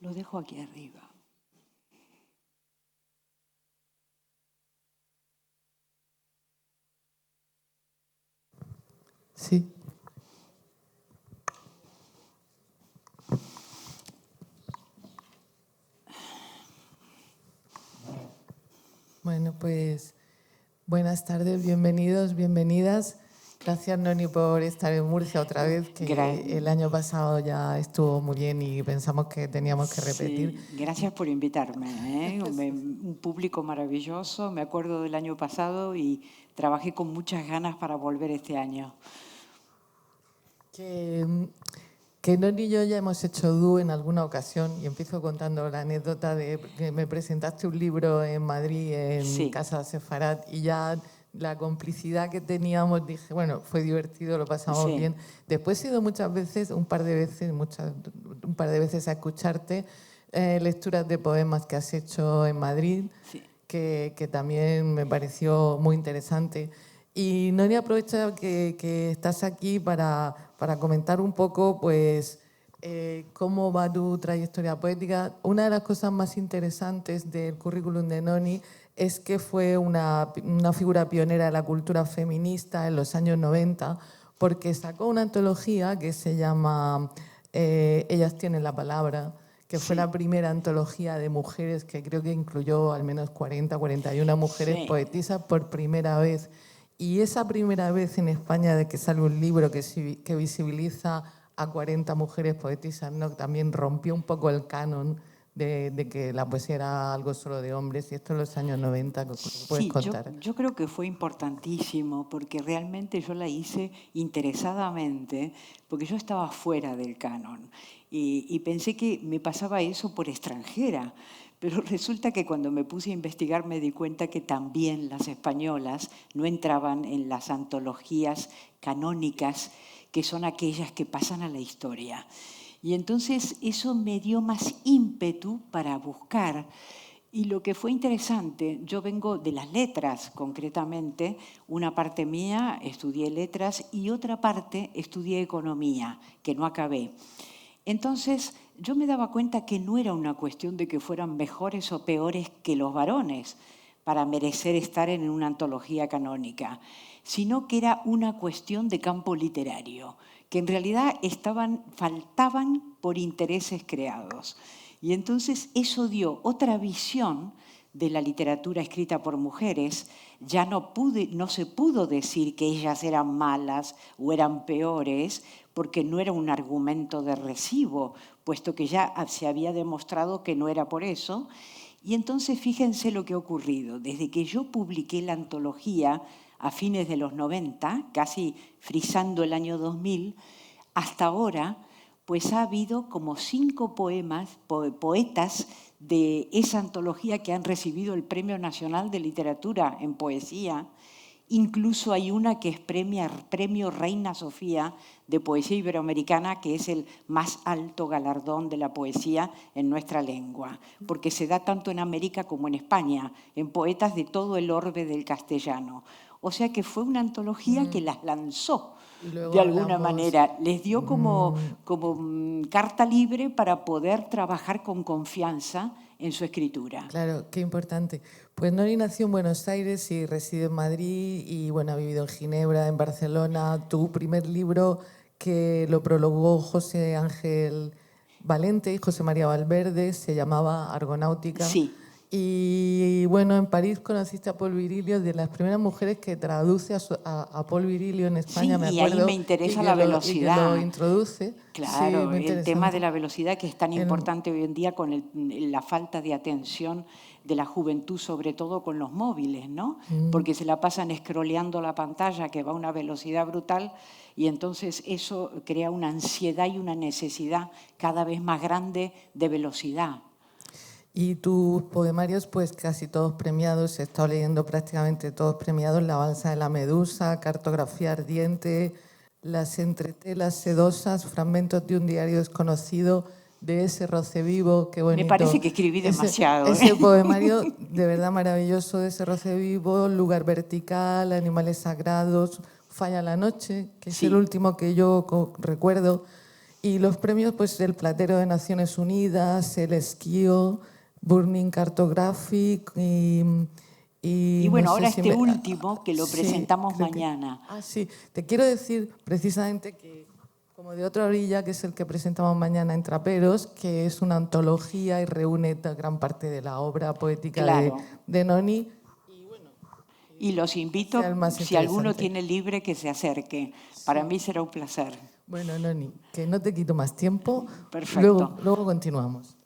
Lo dejo aquí arriba. Sí. Bueno, pues buenas tardes, bienvenidos, bienvenidas. Gracias, Noni, por estar en Murcia otra vez, que el año pasado ya estuvo muy bien y pensamos que teníamos que repetir. Sí, gracias por invitarme, ¿eh? Un público maravilloso, me acuerdo del año pasado y trabajé con muchas ganas para volver este año. Que Noni y yo ya hemos hecho dúo en alguna ocasión y empiezo contando la anécdota de que me presentaste un libro en Madrid, en Casa Sefarat, y ya la complicidad que teníamos, dije, bueno, fue divertido, lo pasamos bien. Después he ido muchas veces, un par de veces a escucharte lecturas de poemas que has hecho en Madrid, que también me pareció muy interesante. Y Noni, aprovecha que estás aquí para comentar un poco pues, cómo va tu trayectoria poética. Una de las cosas más interesantes del currículum de Noni es que fue una figura pionera de la cultura feminista en los años 90, porque sacó una antología que se llama Ellas tienen la palabra, que fue la primera antología de mujeres que creo que incluyó al menos 41 mujeres poetisas por primera vez. Y esa primera vez en España de que sale un libro que visibiliza a 40 mujeres poetisas, ¿no? También rompió un poco el canon de que la poesía era algo solo de hombres, y esto en los años 90, ¿puedes contar? Yo creo que fue importantísimo porque realmente yo la hice interesadamente porque yo estaba fuera del canon y pensé que me pasaba eso por extranjera. Pero resulta que cuando me puse a investigar me di cuenta que también las españolas no entraban en las antologías canónicas, que son aquellas que pasan a la historia. Y entonces eso me dio más ímpetu para buscar. Y lo que fue interesante, yo vengo de las letras concretamente, una parte mía estudié letras y otra parte estudié economía, que no acabé. Entonces, yo me daba cuenta que no era una cuestión de que fueran mejores o peores que los varones para merecer estar en una antología canónica, sino que era una cuestión de campo literario, que en realidad faltaban por intereses creados. Y entonces eso dio otra visión de la literatura escrita por mujeres. Ya no se pudo decir que ellas eran malas o eran peores, porque no era un argumento de recibo, puesto que ya se había demostrado que no era por eso. Y entonces fíjense lo que ha ocurrido. Desde que yo publiqué la antología a fines de los 90, casi frisando el año 2000, hasta ahora, pues ha habido como 5 poetas de esa antología que han recibido el Premio Nacional de Literatura en Poesía. Incluso hay una que es Premio Reina Sofía de Poesía Iberoamericana, que es el más alto galardón de la poesía en nuestra lengua, porque se da tanto en América como en España, en poetas de todo el orbe del castellano. O sea que fue una antología que las lanzó de alguna manera, les dio como carta libre para poder trabajar con confianza en su escritura. Claro, qué importante. Pues Noni nació en Buenos Aires y reside en Madrid y bueno, ha vivido en Ginebra, en Barcelona. Tu primer libro, que lo prologó José Ángel Valente y José María Valverde, se llamaba Argonáutica. Sí. Y bueno, en París conociste a Paul Virilio, de las primeras mujeres que traduce a Paul Virilio en España, sí, me y acuerdo. Ahí me interesa la velocidad. Y que lo introduce. Claro, sí, el tema de la velocidad que es tan importante hoy en día con la falta de atención de la juventud, sobre todo con los móviles, ¿no? Porque se la pasan scrolleando la pantalla que va a una velocidad brutal y entonces eso crea una ansiedad y una necesidad cada vez más grande de velocidad. Y tus poemarios, pues casi todos premiados, he estado leyendo prácticamente todos premiados: La balsa de la medusa, Cartografía ardiente, Las entretelas sedosas, Fragmentos de un diario desconocido, de ese roce vivo. Qué bonito. Me parece que escribí demasiado. Ese poemario de verdad maravilloso, de ese roce vivo, Lugar vertical, Animales sagrados, Falla la noche, que es el último que yo recuerdo. Y los premios, pues el Platero de Naciones Unidas, el Esquío, Burning Cartographic y no bueno, sé ahora si este último que lo sí, presentamos creo que, mañana. sí, te quiero decir precisamente que como de otra orilla, que es el que presentamos mañana en Traperos, que es una antología y reúne gran parte de la obra poética Claro. de Noni. Y los invito, si alguno tiene libre, que se acerque. Para mí será un placer. Bueno, Noni, que no te quito más tiempo. Perfecto. Luego continuamos.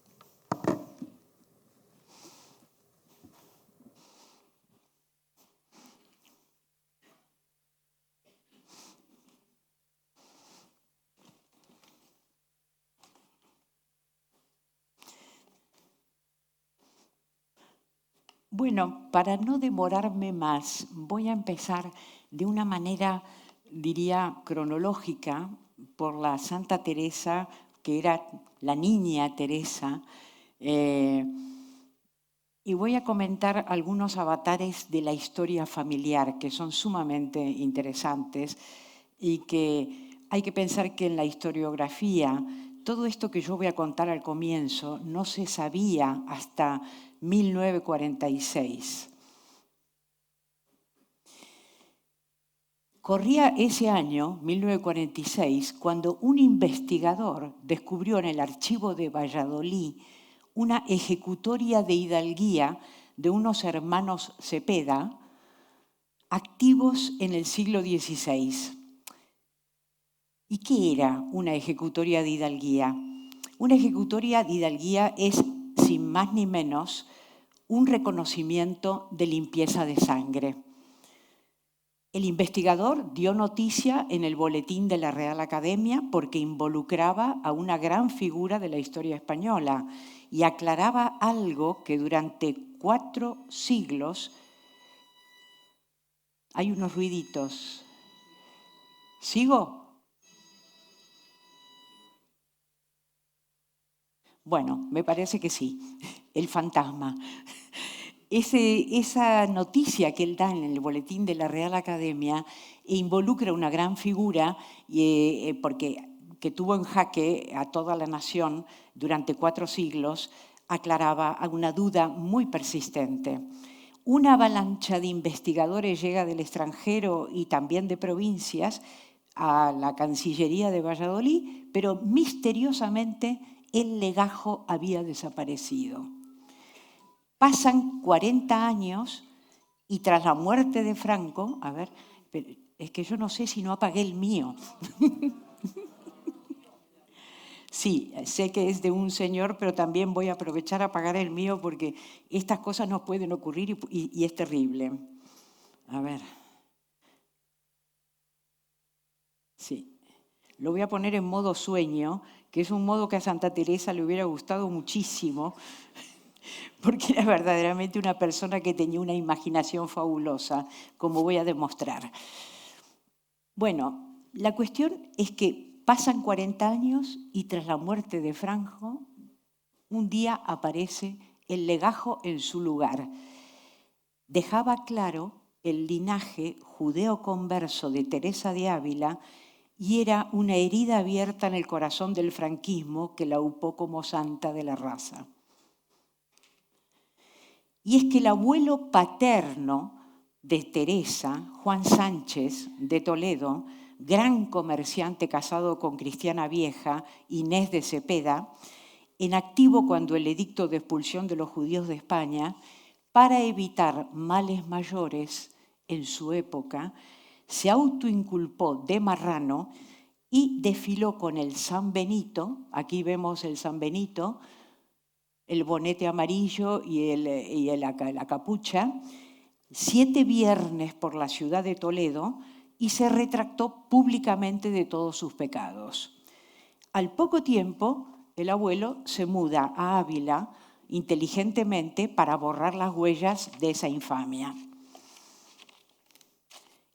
Bueno, para no demorarme más, voy a empezar de una manera, diría, cronológica, por la Santa Teresa, que era la niña Teresa, y voy a comentar algunos avatares de la historia familiar que son sumamente interesantes y que hay que pensar que en la historiografía todo esto que yo voy a contar al comienzo no se sabía hasta 1946. Corría ese año, 1946, cuando un investigador descubrió en el archivo de Valladolid una ejecutoria de hidalguía de unos hermanos Cepeda, activos en el siglo XVI. ¿Y qué era una ejecutoria de hidalguía? Una ejecutoria de hidalguía es, sin más ni menos, un reconocimiento de limpieza de sangre. El investigador dio noticia en el boletín de la Real Academia porque involucraba a una gran figura de la historia española y aclaraba algo que durante 4 siglos... Hay unos ruiditos. ¿Sigo? Bueno, me parece que sí. El fantasma. Esa noticia que él da en el boletín de la Real Academia involucra una gran figura que tuvo en jaque a toda la nación durante 4 siglos, aclaraba una duda muy persistente. Una avalancha de investigadores llega del extranjero y también de provincias a la Cancillería de Valladolid, pero misteriosamente el legajo había desaparecido. Pasan 40 años y tras la muerte de Franco, a ver, es que yo no sé si no apagué el mío. Sí, sé que es de un señor, pero también voy a aprovechar a apagar el mío porque estas cosas nos pueden ocurrir y es terrible. A ver. Sí. Lo voy a poner en modo sueño, que es un modo que a Santa Teresa le hubiera gustado muchísimo, porque era verdaderamente una persona que tenía una imaginación fabulosa, como voy a demostrar. Bueno, la cuestión es que pasan 40 años y tras la muerte de Franco, un día aparece el legajo en su lugar. Dejaba claro el linaje judeo-converso de Teresa de Ávila y era una herida abierta en el corazón del franquismo que la upó como santa de la raza. Y es que el abuelo paterno de Teresa, Juan Sánchez de Toledo, gran comerciante casado con Cristiana Vieja, Inés de Cepeda, en activo cuando el edicto de expulsión de los judíos de España, para evitar males mayores en su época, se autoinculpó de marrano y desfiló con el San Benito, aquí vemos el San Benito, el bonete amarillo y la capucha, 7 viernes por la ciudad de Toledo y se retractó públicamente de todos sus pecados. Al poco tiempo, el abuelo se muda a Ávila inteligentemente para borrar las huellas de esa infamia.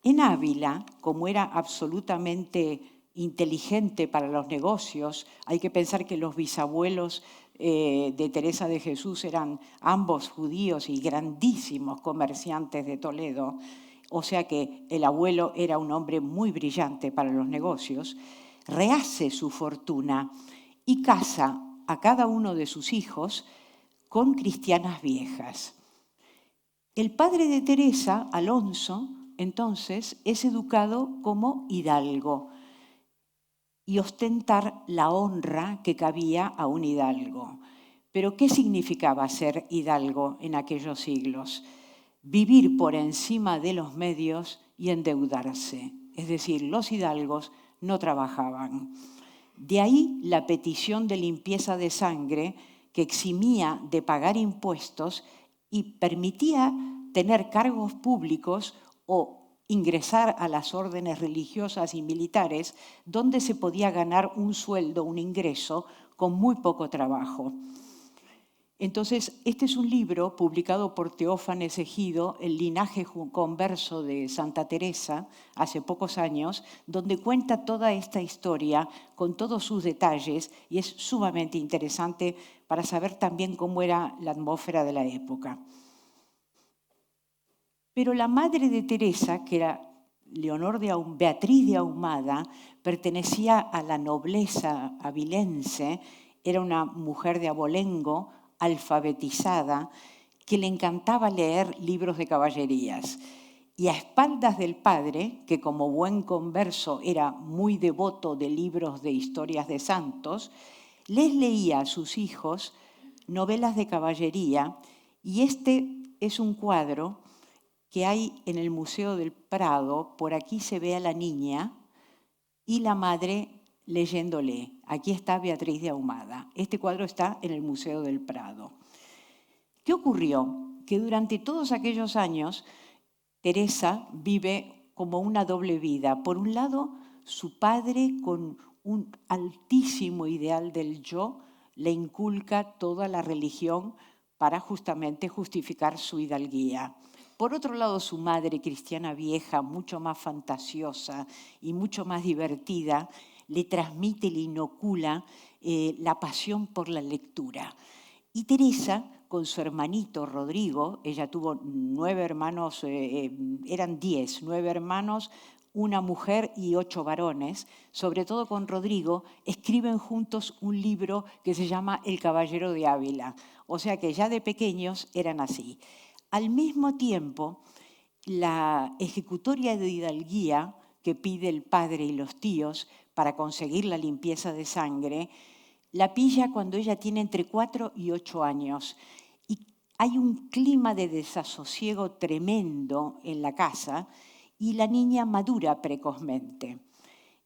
En Ávila, como era absolutamente inteligente para los negocios, hay que pensar que los bisabuelos de Teresa de Jesús eran ambos judíos y grandísimos comerciantes de Toledo, o sea que el abuelo era un hombre muy brillante para los negocios. rehace su fortuna y casa a cada uno de sus hijos con cristianas viejas. El padre de Teresa, Alonso, entonces, es educado como hidalgo y ostentar la honra que cabía a un hidalgo. Pero ¿qué significaba ser hidalgo en aquellos siglos? Vivir por encima de los medios y endeudarse. Es decir, los hidalgos no trabajaban. De ahí la petición de limpieza de sangre que eximía de pagar impuestos y permitía tener cargos públicos o ingresar a las órdenes religiosas y militares donde se podía ganar un sueldo, un ingreso con muy poco trabajo. Entonces, este es un libro publicado por Teófanes Ejido, El linaje converso de Santa Teresa, hace pocos años, donde cuenta toda esta historia con todos sus detalles y es sumamente interesante para saber también cómo era la atmósfera de la época. Pero la madre de Teresa, que era Beatriz de Ahumada, pertenecía a la nobleza avilense, era una mujer de abolengo, alfabetizada, que le encantaba leer libros de caballerías. Y a espaldas del padre, que como buen converso era muy devoto de libros de historias de santos, les leía a sus hijos novelas de caballería, y este es un cuadro que hay en el Museo del Prado. Por aquí se ve a la niña y la madre leyéndole. Aquí está Beatriz de Ahumada. Este cuadro está en el Museo del Prado. ¿Qué ocurrió? Que durante todos aquellos años Teresa vive como una doble vida. Por un lado, su padre, con un altísimo ideal del yo, le inculca toda la religión para justamente justificar su hidalguía. Por otro lado, su madre, cristiana vieja, mucho más fantasiosa y mucho más divertida, le transmite, le inocula la pasión por la lectura. Y Teresa, con su hermanito Rodrigo, ella tuvo 9 hermanos, eran 10, 9 hermanos, una mujer y 8 varones, sobre todo con Rodrigo, escriben juntos un libro que se llama El Caballero de Ávila. O sea que ya de pequeños eran así. Al mismo tiempo, la ejecutoria de hidalguía que pide el padre y los tíos para conseguir la limpieza de sangre, la pilla cuando ella tiene entre 4 y 8 años. Y hay un clima de desasosiego tremendo en la casa y la niña madura precozmente.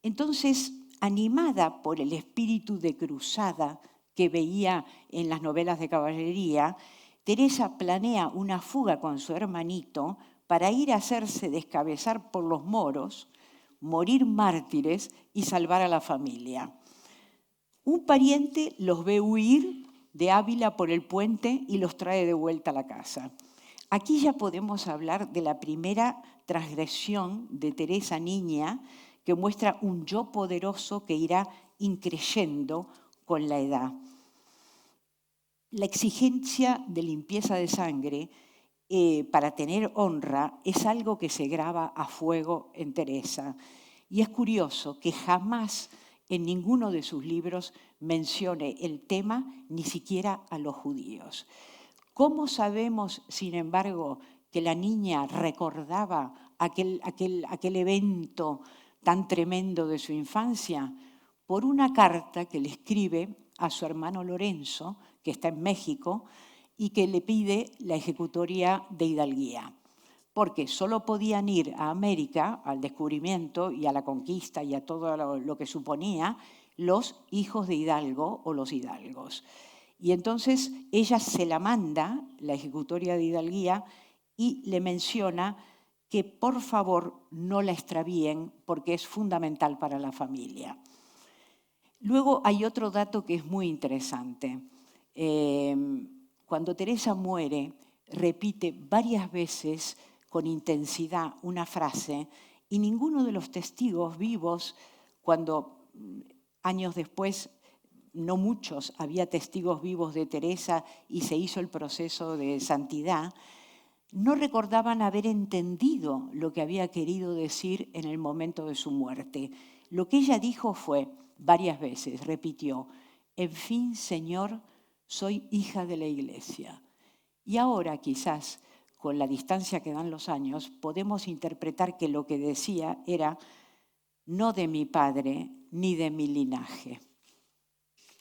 Entonces, animada por el espíritu de cruzada que veía en las novelas de caballería, Teresa planea una fuga con su hermanito para ir a hacerse descabezar por los moros, morir mártires y salvar a la familia. Un pariente los ve huir de Ávila por el puente y los trae de vuelta a la casa. Aquí ya podemos hablar de la primera transgresión de Teresa niña, que muestra un yo poderoso que irá increyendo con la edad. La exigencia de limpieza de sangre para tener honra es algo que se graba a fuego en Teresa. Y es curioso que jamás en ninguno de sus libros mencione el tema, ni siquiera a los judíos. ¿Cómo sabemos, sin embargo, que la niña recordaba aquel evento tan tremendo de su infancia? Por una carta que le escribe a su hermano Lorenzo, que está en México, y que le pide la ejecutoria de hidalguía, porque solo podían ir a América, al descubrimiento y a la conquista y a todo lo que suponía, los hijos de Hidalgo o los hidalgos. Y entonces ella se la manda, la ejecutoria de hidalguía, y le menciona que por favor no la extravíen porque es fundamental para la familia. Luego hay otro dato que es muy interesante. Cuando Teresa muere, repite varias veces con intensidad una frase y ninguno de los testigos vivos, cuando años después, no muchos, había testigos vivos de Teresa y se hizo el proceso de santidad, no recordaban haber entendido lo que había querido decir en el momento de su muerte. Lo que ella dijo fue, varias veces, repitió, en fin, Señor, soy hija de la Iglesia. Y ahora quizás, con la distancia que dan los años, podemos interpretar que lo que decía era no de mi padre ni de mi linaje.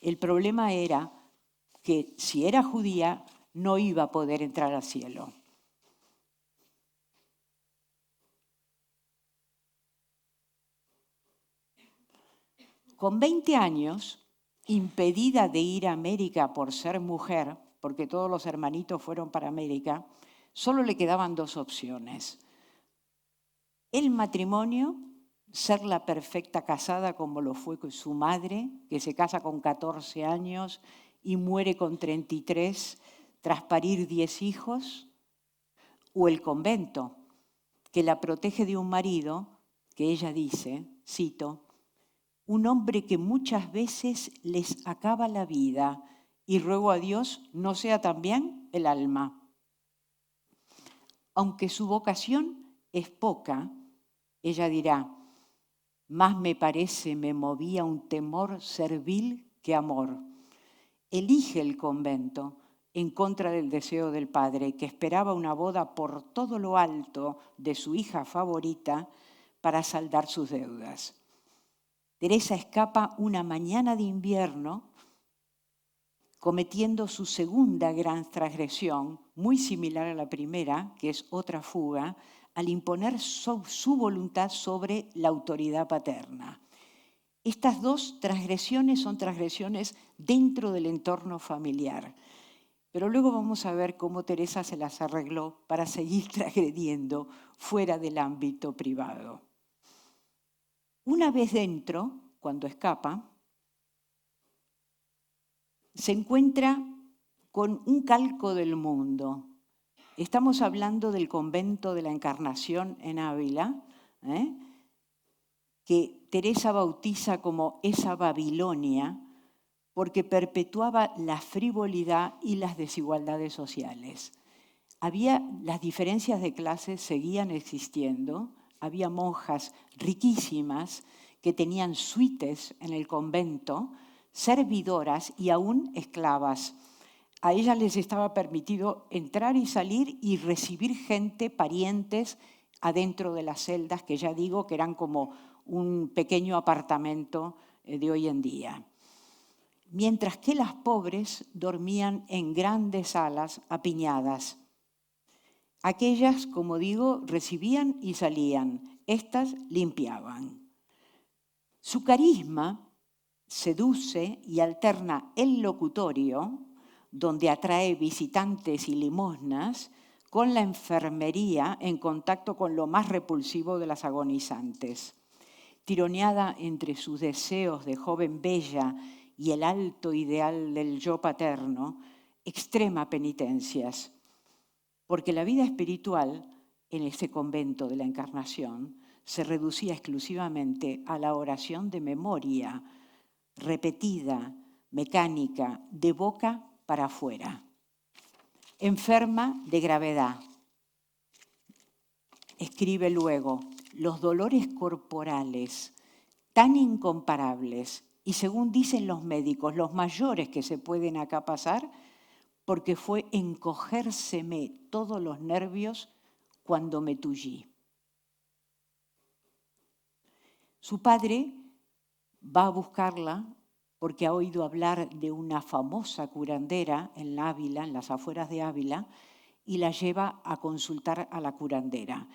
El problema era que si era judía no iba a poder entrar al cielo. Con 20 años, impedida de ir a América por ser mujer, porque todos los hermanitos fueron para América, solo le quedaban 2 opciones. El matrimonio, ser la perfecta casada como lo fue con su madre, que se casa con 14 años y muere con 33 tras parir 10 hijos, o el convento, que la protege de un marido que ella dice, cito, un hombre que muchas veces les acaba la vida y ruego a Dios no sea también el alma. Aunque su vocación es poca, ella dirá, más me parece me movía un temor servil que amor. Elige el convento en contra del deseo del padre, que esperaba una boda por todo lo alto de su hija favorita para saldar sus deudas. Teresa escapa una mañana de invierno cometiendo su segunda gran transgresión, muy similar a la primera, que es otra fuga, al imponer su voluntad sobre la autoridad paterna. Estas 2 transgresiones son transgresiones dentro del entorno familiar. Pero luego vamos a ver cómo Teresa se las arregló para seguir transgrediendo fuera del ámbito privado. Una vez dentro, cuando escapa, se encuentra con un calco del mundo. Estamos hablando del convento de la Encarnación en Ávila, que Teresa bautiza como esa Babilonia, porque perpetuaba la frivolidad y las desigualdades sociales. Las diferencias de clases seguían existiendo, había monjas riquísimas que tenían suites en el convento, servidoras y aún esclavas. A ellas les estaba permitido entrar y salir y recibir gente, parientes, adentro de las celdas, que ya digo que eran como un pequeño apartamento de hoy en día. Mientras que las pobres dormían en grandes salas apiñadas. Aquellas, como digo, recibían y salían, estas limpiaban. Su carisma seduce y alterna el locutorio, donde atrae visitantes y limosnas, con la enfermería en contacto con lo más repulsivo de las agonizantes. Tironeada entre sus deseos de joven bella y el alto ideal del yo paterno, extrema penitencias, porque la vida espiritual en este convento de la Encarnación se reducía exclusivamente a la oración de memoria, repetida, mecánica, de boca para afuera. Enferma de gravedad. Escribe luego, los dolores corporales tan incomparables y según dicen los médicos, los mayores que se pueden acá pasar, porque fue encogérseme todos los nervios cuando me tullí. Su padre va a buscarla porque ha oído hablar de una famosa curandera en Ávila, en las afueras de Ávila, y la lleva a consultar a la curandera.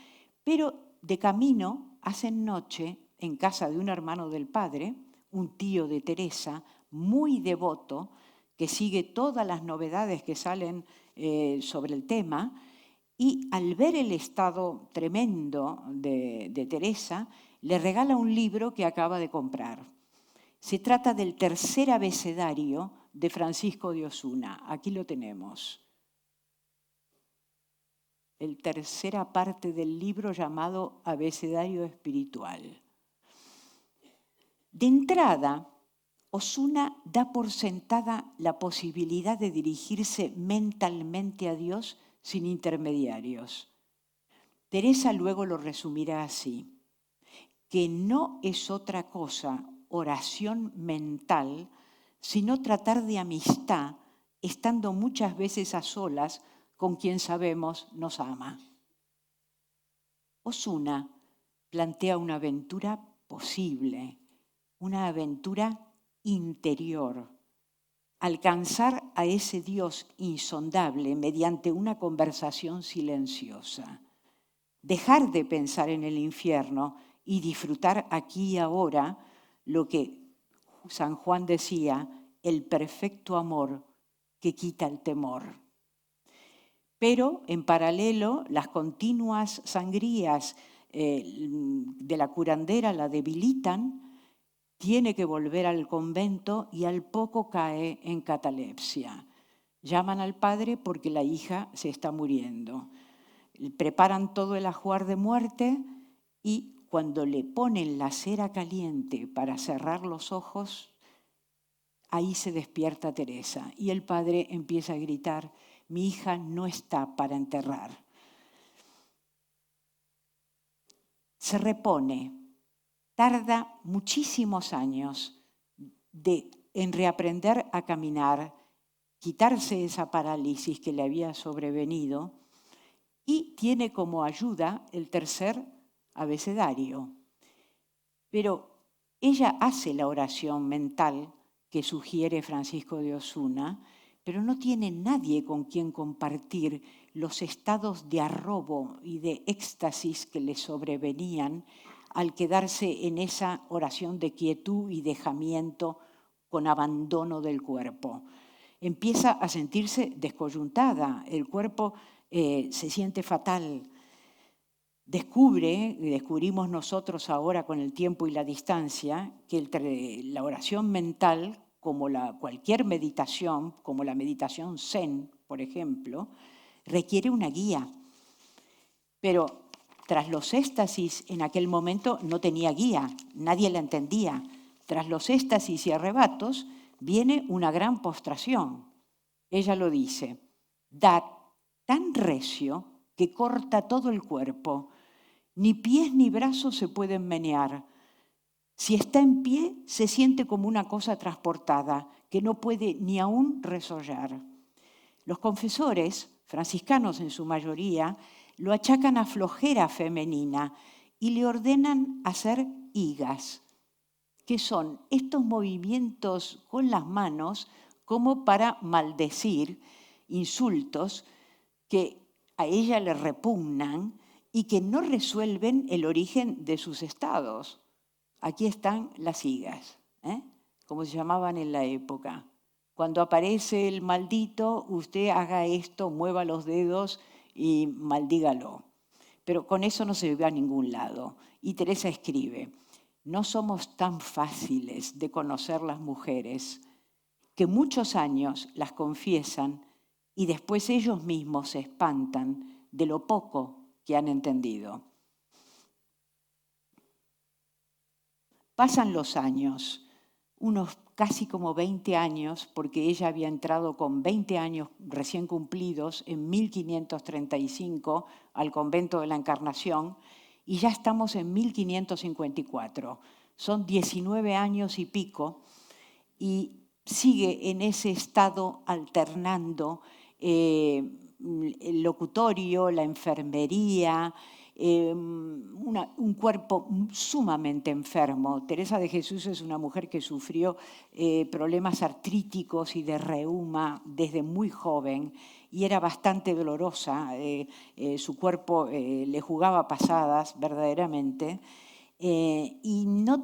Pero de camino hacen noche en casa de un hermano del padre, un tío de Teresa, muy devoto, que sigue todas las novedades que salen sobre el tema, y al ver el estado tremendo de Teresa, le regala un libro que acaba de comprar. Se trata del tercer abecedario de Francisco de Osuna. Aquí lo tenemos. El tercera parte del libro llamado Abecedario Espiritual. De entrada, Osuna da por sentada la posibilidad de dirigirse mentalmente a Dios sin intermediarios. Teresa luego lo resumirá así. que no es otra cosa, oración mental, sino tratar de amistad, estando muchas veces a solas con quien sabemos nos ama. Osuna plantea una aventura posible, una aventura interior. Alcanzar a ese Dios insondable mediante una conversación silenciosa. Dejar de pensar en el infierno y disfrutar aquí y ahora lo que San Juan decía, el perfecto amor que quita el temor. Pero en paralelo, las continuas sangrías de la curandera la debilitan, tiene que volver al convento y al poco cae en catalepsia. Llaman al padre porque la hija se está muriendo. Preparan todo el ajuar de muerte y cuando le ponen la cera caliente para cerrar los ojos, ahí se despierta Teresa y el padre empieza a gritar, mi hija no está para enterrar. Se repone, tarda muchísimos años en reaprender a caminar, quitarse esa parálisis que le había sobrevenido y tiene como ayuda el tercer abecedario. Pero ella hace la oración mental que sugiere Francisco de Osuna, pero no tiene nadie con quien compartir los estados de arrobo y de éxtasis que le sobrevenían al quedarse en esa oración de quietud y dejamiento con abandono del cuerpo. Empieza a sentirse descoyuntada, el cuerpo se siente fatal. Descubrimos nosotros ahora con el tiempo y la distancia que la oración mental, como cualquier meditación, como la meditación zen, por ejemplo, requiere una guía. Pero tras los éxtasis en aquel momento no tenía guía, nadie la entendía. Tras los éxtasis y arrebatos viene una gran postración. Ella lo dice, da tan recio que corta todo el cuerpo. Ni pies ni brazos se pueden menear. Si está en pie, se siente como una cosa transportada, que no puede ni aún resollar. Los confesores, franciscanos en su mayoría, lo achacan a flojera femenina y le ordenan hacer higas, que son estos movimientos con las manos como para maldecir, insultos que a ella le repugnan y que no resuelven el origen de sus estados. Aquí están las higas, como se llamaban en la época. Cuando aparece el maldito, usted haga esto, mueva los dedos y maldígalo. Pero con eso no se ve a ningún lado. Y Teresa escribe, no somos tan fáciles de conocer las mujeres, que muchos años las confiesan y después ellos mismos se espantan de lo poco que han entendido. Pasan los años, unos casi como 20 años, porque ella había entrado con 20 años recién cumplidos en 1535 al convento de la Encarnación y ya estamos en 1554. Son 19 años y pico y sigue en ese estado alternando el locutorio, la enfermería, un cuerpo sumamente enfermo. Teresa de Jesús es una mujer que sufrió problemas artríticos y de reuma desde muy joven y era bastante dolorosa. Su cuerpo le jugaba pasadas verdaderamente y no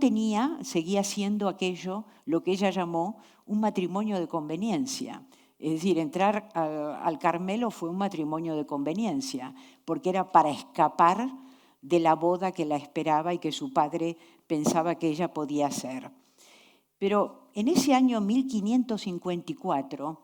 seguía siendo aquello lo que ella llamó un matrimonio de conveniencia. Es decir, entrar al Carmelo fue un matrimonio de conveniencia, porque era para escapar de la boda que la esperaba y que su padre pensaba que ella podía hacer. Pero en ese año 1554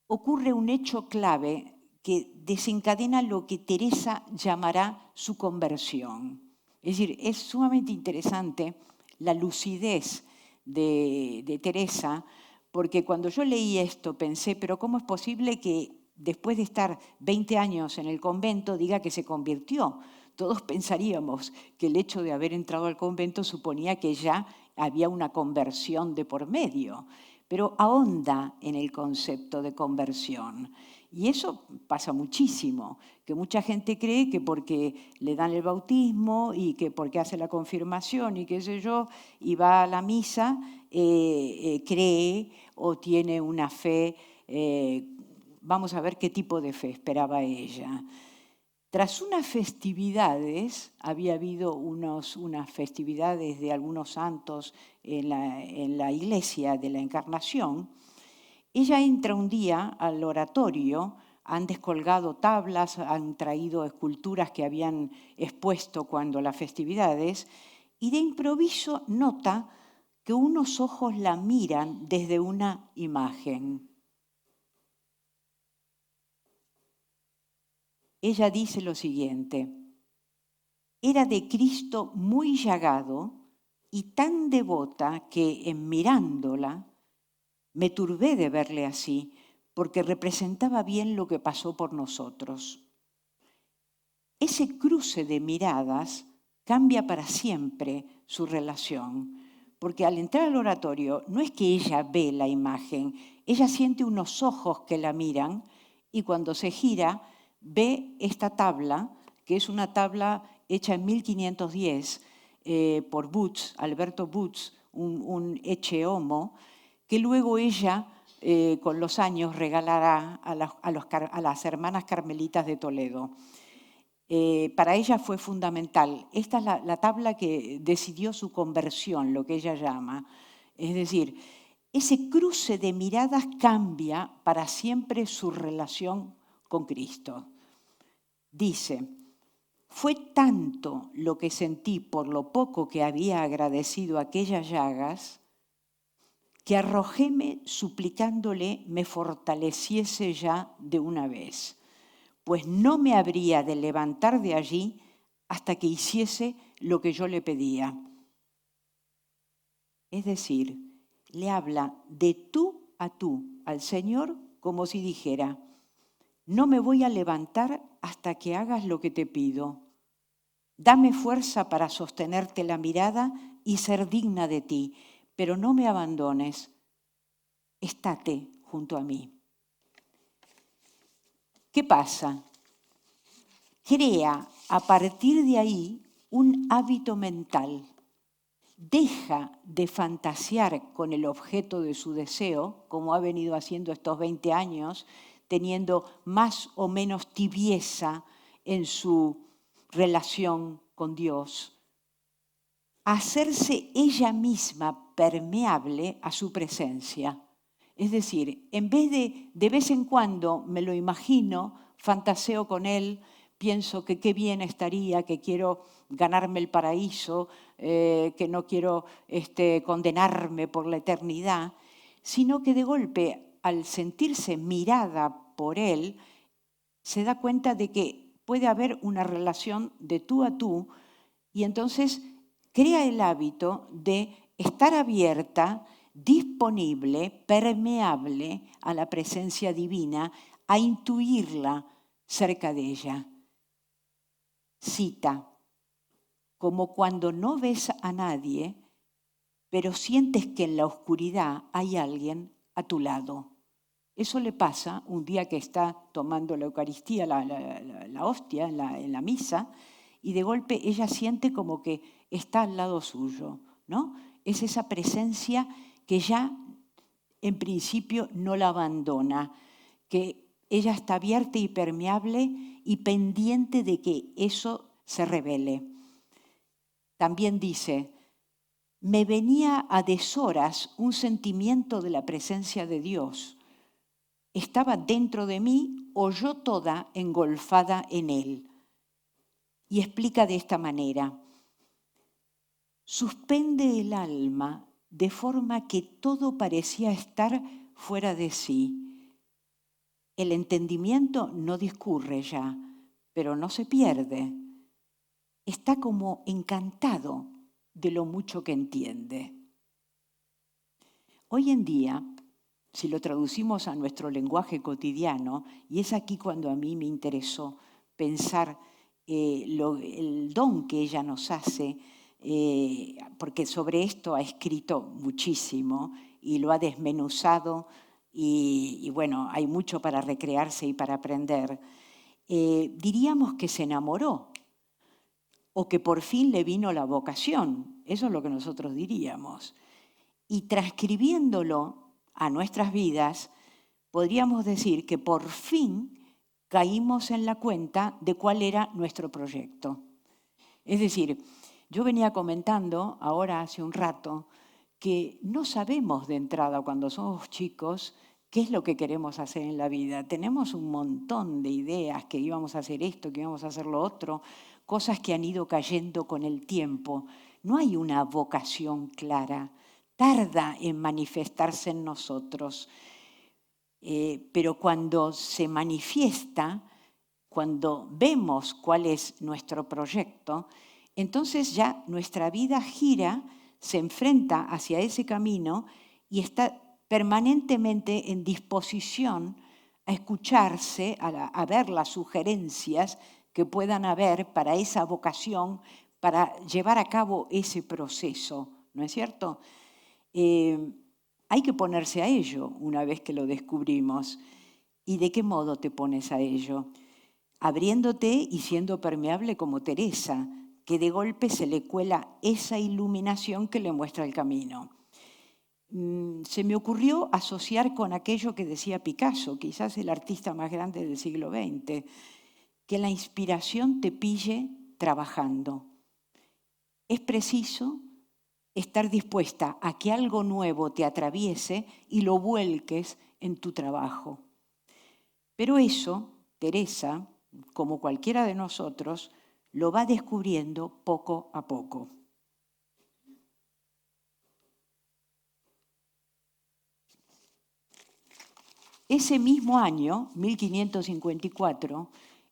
ocurre un hecho clave que desencadena lo que Teresa llamará su conversión. Es decir, es sumamente interesante la lucidez de Teresa, porque cuando yo leí esto pensé, pero ¿cómo es posible que después de estar 20 años en el convento diga que se convirtió? todos pensaríamos que el hecho de haber entrado al convento suponía que ya había una conversión de por medio, pero ahonda en el concepto de conversión. Y eso pasa muchísimo, que mucha gente cree que porque le dan el bautismo y que porque hace la confirmación y qué sé yo, y va a la misa, cree o tiene una fe. Vamos a ver qué tipo de fe esperaba ella. Tras unas festividades, había habido unas festividades de algunos santos en la iglesia de la Encarnación, ella entra un día al oratorio, han descolgado tablas, han traído esculturas que habían expuesto cuando las festividades, y de improviso nota que unos ojos la miran desde una imagen. Ella dice lo siguiente: era de Cristo muy llagado y tan devota que en mirándola me turbé de verle así, porque representaba bien lo que pasó por nosotros. Ese cruce de miradas cambia para siempre su relación, porque al entrar al oratorio no es que ella ve la imagen, ella siente unos ojos que la miran y cuando se gira ve esta tabla, que es una tabla hecha en 1510 por Butz, Alberto Butz, un ecce homo, que luego ella, con los años, regalará a las hermanas carmelitas de Toledo. Para ella fue fundamental. Esta es la tabla que decidió su conversión, lo que ella llama. Es decir, ese cruce de miradas cambia para siempre su relación con Cristo. Dice: fue tanto lo que sentí por lo poco que había agradecido aquellas llagas, que arrojóme suplicándole me fortaleciese ya de una vez, pues no me habría de levantar de allí hasta que hiciese lo que yo le pedía. Es decir, le habla de tú a tú al Señor como si dijera: no me voy a levantar hasta que hagas lo que te pido. Dame fuerza para sostenerte la mirada y ser digna de ti, pero no me abandones. Estate junto a mí. ¿Qué pasa? Crea a partir de ahí un hábito mental. Deja de fantasear con el objeto de su deseo, como ha venido haciendo estos 20 años, teniendo más o menos tibieza en su relación con Dios. A hacerse ella misma permeable a su presencia. Es decir, en vez de vez en cuando me lo imagino, fantaseo con él, pienso que qué bien estaría, que quiero ganarme el paraíso, que no quiero condenarme por la eternidad, sino que de golpe, al sentirse mirada por él, se da cuenta de que puede haber una relación de tú a tú y entonces crea el hábito de estar abierta, disponible, permeable a la presencia divina, a intuirla cerca de ella. Cita: como cuando no ves a nadie, pero sientes que en la oscuridad hay alguien a tu lado. Eso le pasa un día que está tomando la Eucaristía, la hostia en la misa, y de golpe ella siente como que está al lado suyo, ¿no? Es esa presencia que ya en principio no la abandona, que ella está abierta y permeable y pendiente de que eso se revele. También dice: me venía a deshoras un sentimiento de la presencia de Dios. Estaba dentro de mí o yo toda engolfada en él. Y explica de esta manera: suspende el alma de forma que todo parecía estar fuera de sí. El entendimiento no discurre ya, pero no se pierde. Está como encantado de lo mucho que entiende. Hoy en día, si lo traducimos a nuestro lenguaje cotidiano, y es aquí cuando a mí me interesó pensar el don que ella nos hace, porque sobre esto ha escrito muchísimo y lo ha desmenuzado y bueno, hay mucho para recrearse y para aprender. Diríamos que se enamoró o que por fin le vino la vocación. Eso es lo que nosotros diríamos. Y transcribiéndolo a nuestras vidas, podríamos decir que por fin caímos en la cuenta de cuál era nuestro proyecto. Es decir, yo venía comentando ahora hace un rato que no sabemos de entrada cuando somos chicos qué es lo que queremos hacer en la vida. Tenemos un montón de ideas, que íbamos a hacer esto, que íbamos a hacer lo otro, cosas que han ido cayendo con el tiempo. No hay una vocación clara, tarda en manifestarse en nosotros. Pero cuando se manifiesta, cuando vemos cuál es nuestro proyecto, entonces ya nuestra vida gira, se enfrenta hacia ese camino y está permanentemente en disposición a escucharse, a ver las sugerencias que puedan haber para esa vocación, para llevar a cabo ese proceso, ¿no es cierto? Hay que ponerse a ello una vez que lo descubrimos. ¿Y de qué modo te pones a ello? Abriéndote y siendo permeable como Teresa, que de golpe se le cuela esa iluminación que le muestra el camino. Se me ocurrió asociar con aquello que decía Picasso, quizás el artista más grande del siglo XX, que la inspiración te pille trabajando. Es preciso estar dispuesta a que algo nuevo te atraviese y lo vuelques en tu trabajo. Pero eso, Teresa, como cualquiera de nosotros, lo va descubriendo poco a poco. Ese mismo año, 1554,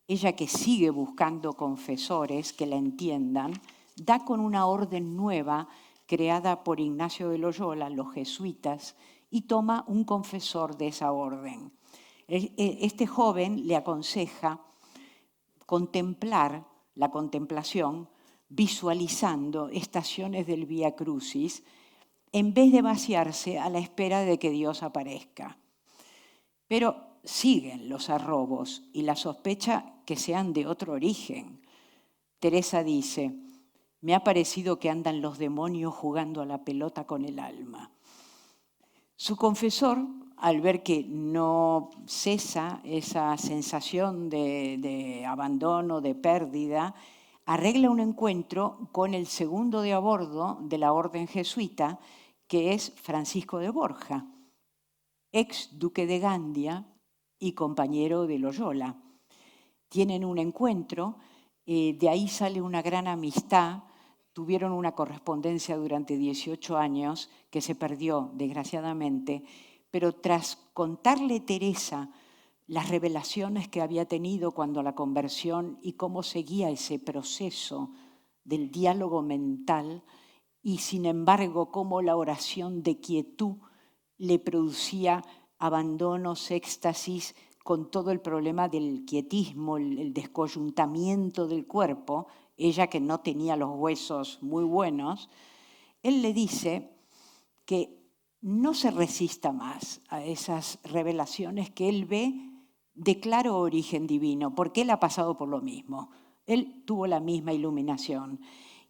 ella, que sigue buscando confesores que la entiendan, da con una orden nueva creada por Ignacio de Loyola, los jesuitas, y toma un confesor de esa orden. Este joven le aconseja contemplar la contemplación, visualizando estaciones del Vía Crucis, en vez de vaciarse a la espera de que Dios aparezca. Pero siguen los arrobos y la sospecha que sean de otro origen. Teresa dice: me ha parecido que andan los demonios jugando a la pelota con el alma. Su confesor, al ver que no cesa esa sensación de abandono, de pérdida, arregla un encuentro con el segundo de a bordo de la orden jesuita, que es Francisco de Borja, ex duque de Gandia y compañero de Loyola. Tienen un encuentro, de ahí sale una gran amistad. Tuvieron una correspondencia durante 18 años que se perdió, desgraciadamente, pero tras contarle Teresa las revelaciones que había tenido cuando la conversión y cómo seguía ese proceso del diálogo mental, y sin embargo cómo la oración de quietud le producía abandonos, éxtasis, con todo el problema del quietismo, el descoyuntamiento del cuerpo, ella que no tenía los huesos muy buenos, él le dice que no se resista más a esas revelaciones que él ve de claro origen divino, porque él ha pasado por lo mismo. Él tuvo la misma iluminación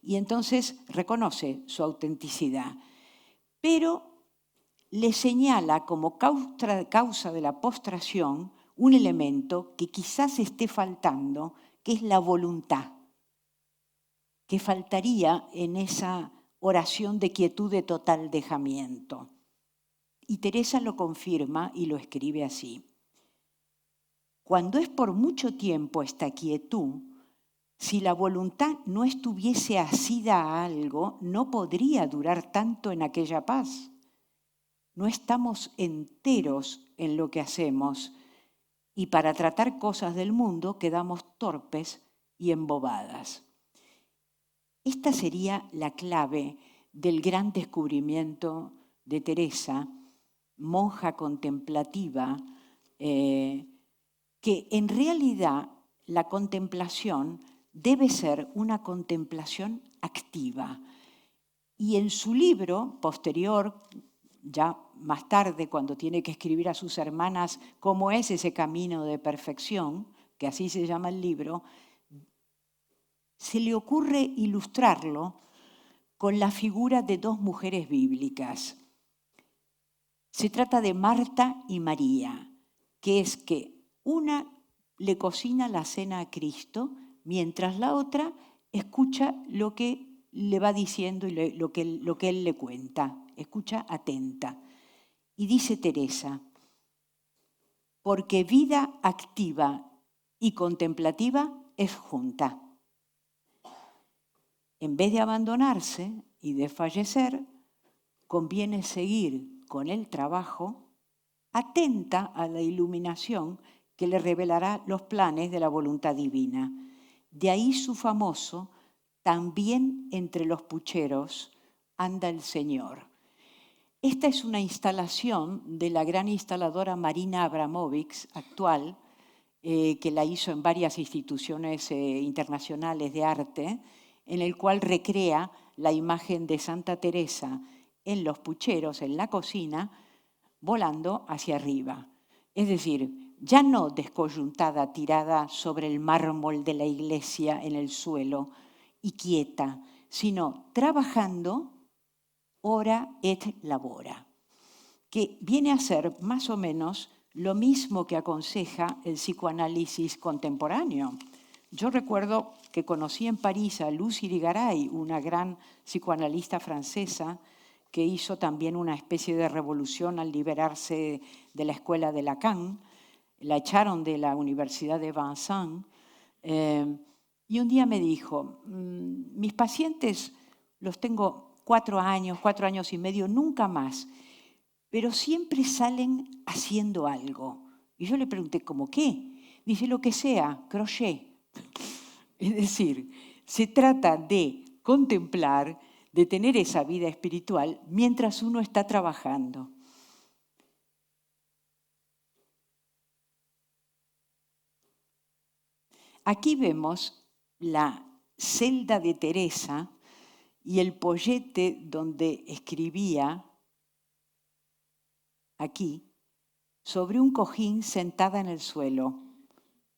y entonces reconoce su autenticidad. Pero le señala como causa de la postración un elemento que quizás esté faltando, que es la voluntad, que faltaría en esa oración de quietud de total dejamiento. Y Teresa lo confirma y lo escribe así: cuando es por mucho tiempo esta quietud, si la voluntad no estuviese asida a algo, no podría durar tanto en aquella paz. No estamos enteros en lo que hacemos y para tratar cosas del mundo quedamos torpes y embobadas. Esta sería la clave del gran descubrimiento de Teresa, monja contemplativa, que en realidad la contemplación debe ser una contemplación activa. Y en su libro posterior, ya más tarde, cuando tiene que escribir a sus hermanas cómo es ese camino de perfección, que así se llama el libro, se le ocurre ilustrarlo con la figura de dos mujeres bíblicas. Se trata de Marta y María, que es que una le cocina la cena a Cristo, mientras la otra escucha lo que le va diciendo y lo que él le cuenta. Escucha atenta. Y dice Teresa, porque vida activa y contemplativa es junta. En vez de abandonarse y de fallecer, conviene seguir con el trabajo, atenta a la iluminación que le revelará los planes de la voluntad divina. De ahí su famoso, también entre los pucheros anda el Señor. Esta es una instalación de la gran instaladora Marina Abramovic, actual, que la hizo en varias instituciones internacionales de arte, en el cual recrea la imagen de Santa Teresa en los pucheros, en la cocina, volando hacia arriba. Es decir, ya no descoyuntada, tirada sobre el mármol de la iglesia en el suelo y quieta, sino trabajando ora et labora, que viene a ser más o menos lo mismo que aconseja el psicoanálisis contemporáneo. Yo recuerdo que conocí en París a Luce Irigaray, una gran psicoanalista francesa, que hizo también una especie de revolución al liberarse de la escuela de Lacan. La echaron de la Universidad de Vincennes. Y un día me dijo, mis pacientes los tengo 4 años y medio, nunca más, pero siempre salen haciendo algo. Y yo le pregunté, ¿cómo qué? Dice, lo que sea, crochet. Es decir, se trata de contemplar, de tener esa vida espiritual mientras uno está trabajando. Aquí vemos la celda de Teresa y el pollete donde escribía, aquí, sobre un cojín sentada en el suelo.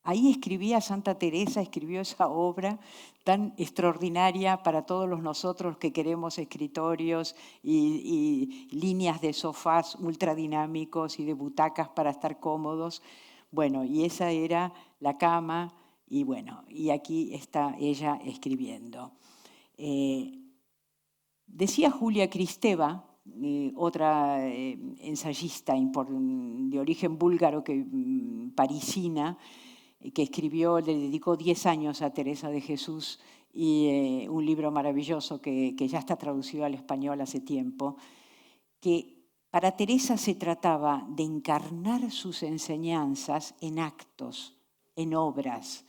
Ahí escribía Santa Teresa, escribió esa obra tan extraordinaria para todos nosotros que queremos escritorios y líneas de sofás ultradinámicos y de butacas para estar cómodos. Bueno, y esa era la cama y bueno, y aquí está ella escribiendo. Decía Julia Kristeva, otra ensayista de origen búlgaro, parisina, que escribió, le dedicó 10 años a Teresa de Jesús y un libro maravilloso que ya está traducido al español hace tiempo, que para Teresa se trataba de encarnar sus enseñanzas en actos, en obras,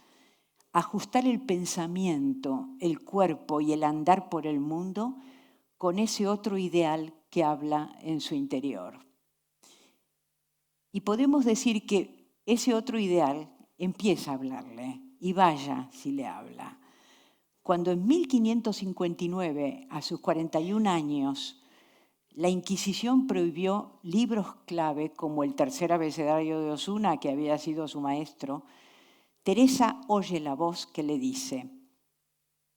ajustar el pensamiento, el cuerpo y el andar por el mundo con ese otro ideal que habla en su interior. Y podemos decir que ese otro ideal empieza a hablarle y vaya si le habla. Cuando en 1559, a sus 41 años, la Inquisición prohibió libros clave como el Tercer Abecedario de Osuna, que había sido su maestro, Teresa oye la voz que le dice,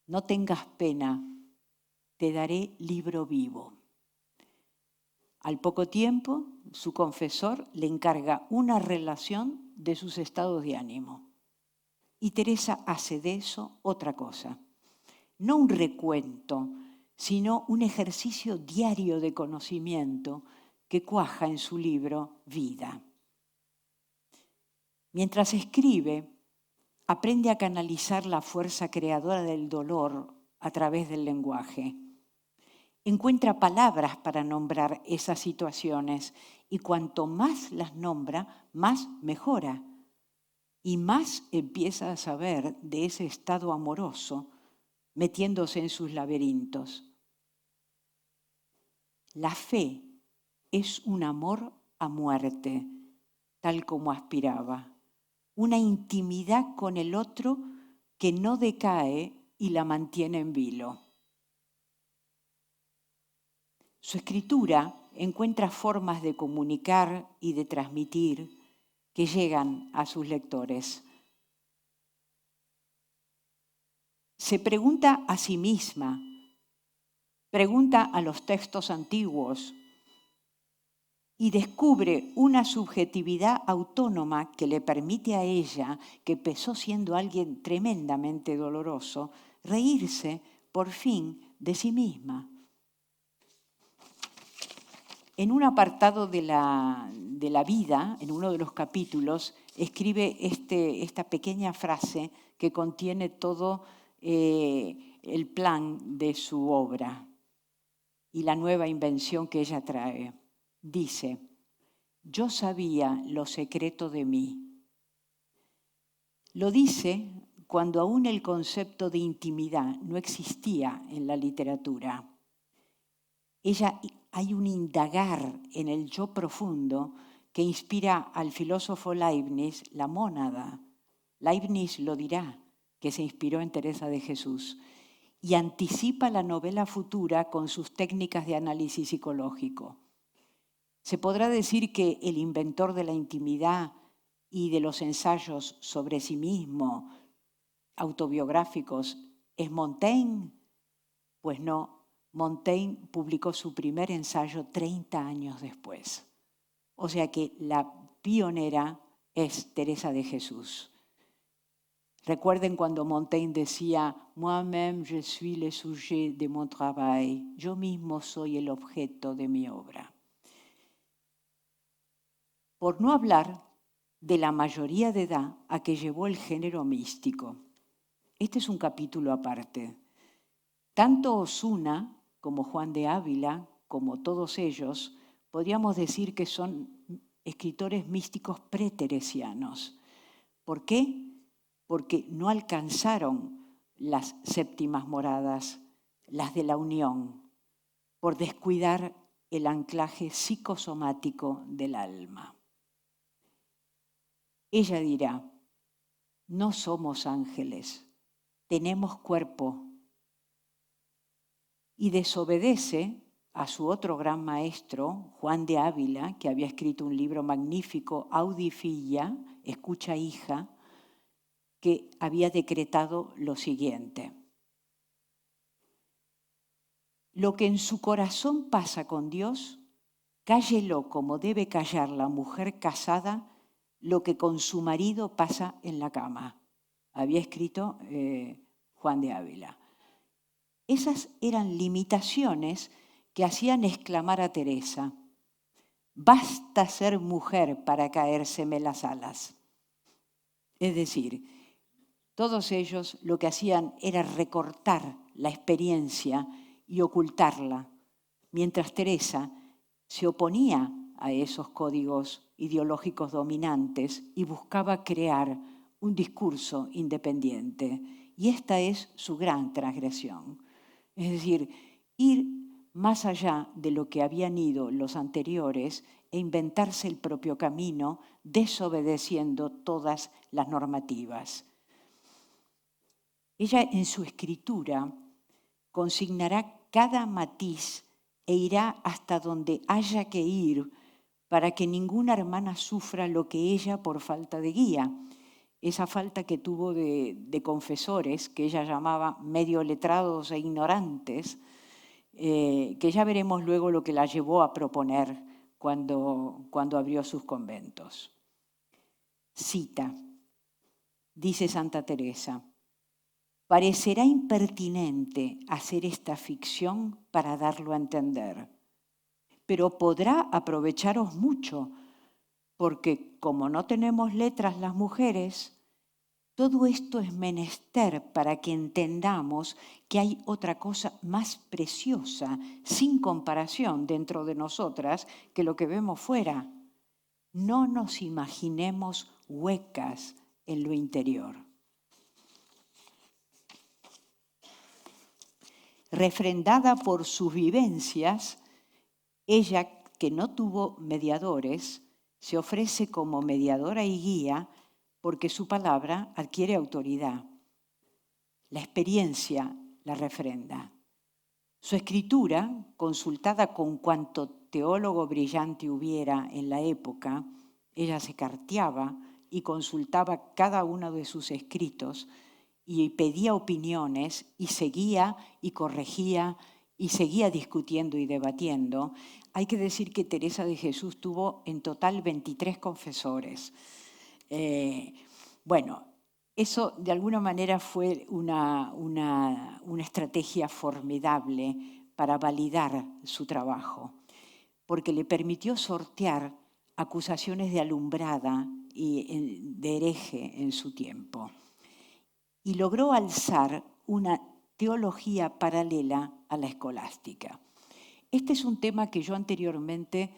no tengas pena, te daré libro vivo. Al poco tiempo, su confesor le encarga una relación de sus estados de ánimo. Y Teresa hace de eso otra cosa. No un recuento, sino un ejercicio diario de conocimiento que cuaja en su libro Vida. Mientras escribe, aprende a canalizar la fuerza creadora del dolor a través del lenguaje. Encuentra palabras para nombrar esas situaciones y cuanto más las nombra, más mejora. Y más empieza a saber de ese estado amoroso metiéndose en sus laberintos. La fe es un amor a muerte, tal como aspiraba. Una intimidad con el otro que no decae y la mantiene en vilo. Su escritura encuentra formas de comunicar y de transmitir que llegan a sus lectores. Se pregunta a sí misma, pregunta a los textos antiguos y descubre una subjetividad autónoma que le permite a ella, que empezó siendo alguien tremendamente doloroso, reírse por fin de sí misma. En un apartado de la vida, en uno de los capítulos, escribe esta pequeña frase que contiene todo el plan de su obra y la nueva invención que ella trae. Dice, yo sabía lo secreto de mí. Lo dice cuando aún el concepto de intimidad no existía en la literatura. Hay un indagar en el yo profundo que inspira al filósofo Leibniz la mónada. Leibniz lo dirá, que se inspiró en Teresa de Jesús, y anticipa la novela futura con sus técnicas de análisis psicológico. Se podrá decir que el inventor de la intimidad y de los ensayos sobre sí mismo, autobiográficos, ¿es Montaigne? Pues no. Montaigne publicó su primer ensayo 30 años después. O sea que la pionera es Teresa de Jesús. Recuerden cuando Montaigne decía, moi-même je suis le sujet de mon travail, yo mismo soy el objeto de mi obra. Por no hablar de la mayoría de edad a que llevó el género místico. Este es un capítulo aparte. Tanto Osuna como Juan de Ávila, como todos ellos, podríamos decir que son escritores místicos preteresianos. ¿Por qué? Porque no alcanzaron las séptimas moradas, las de la unión, por descuidar el anclaje psicosomático del alma. Ella dirá, no somos ángeles, tenemos cuerpo. Y desobedece a su otro gran maestro, Juan de Ávila, que había escrito un libro magnífico, Audi Filla, Escucha hija, que había decretado lo siguiente. Lo que en su corazón pasa con Dios, cállelo como debe callar la mujer casada lo que con su marido pasa en la cama. Había escrito Juan de Ávila. Esas eran limitaciones que hacían exclamar a Teresa, basta ser mujer para caérseme las alas. Es decir, todos ellos lo que hacían era recortar la experiencia y ocultarla, mientras Teresa se oponía a esos códigos ideológicos dominantes y buscaba crear un discurso independiente. Y esta es su gran transgresión. Es decir, ir más allá de lo que habían ido los anteriores e inventarse el propio camino, desobedeciendo todas las normativas. Ella en su escritura consignará cada matiz e irá hasta donde haya que ir para que ninguna hermana sufra lo que ella por falta de guía. Esa falta que tuvo de confesores, que ella llamaba medio letrados e ignorantes, que ya veremos luego lo que la llevó a proponer cuando abrió sus conventos. Cita, dice Santa Teresa, parecerá impertinente hacer esta ficción para darlo a entender, pero podrá aprovecharos mucho, porque como no tenemos letras las mujeres, todo esto es menester para que entendamos que hay otra cosa más preciosa, sin comparación dentro de nosotras, que lo que vemos fuera. No nos imaginemos huecas en lo interior. Refrendada por sus vivencias, ella, que no tuvo mediadores, se ofrece como mediadora y guía porque su palabra adquiere autoridad. La experiencia la refrenda. Su escritura, consultada con cuanto teólogo brillante hubiera en la época, ella se carteaba y consultaba cada uno de sus escritos y pedía opiniones y seguía y corregía y seguía discutiendo y debatiendo. Hay que decir que Teresa de Jesús tuvo en total 23 confesores. Bueno, eso de alguna manera fue una estrategia formidable para validar su trabajo, porque le permitió sortear acusaciones de alumbrada y de hereje en su tiempo. Y logró alzar una teología paralela a la escolástica. Este es un tema que yo anteriormente,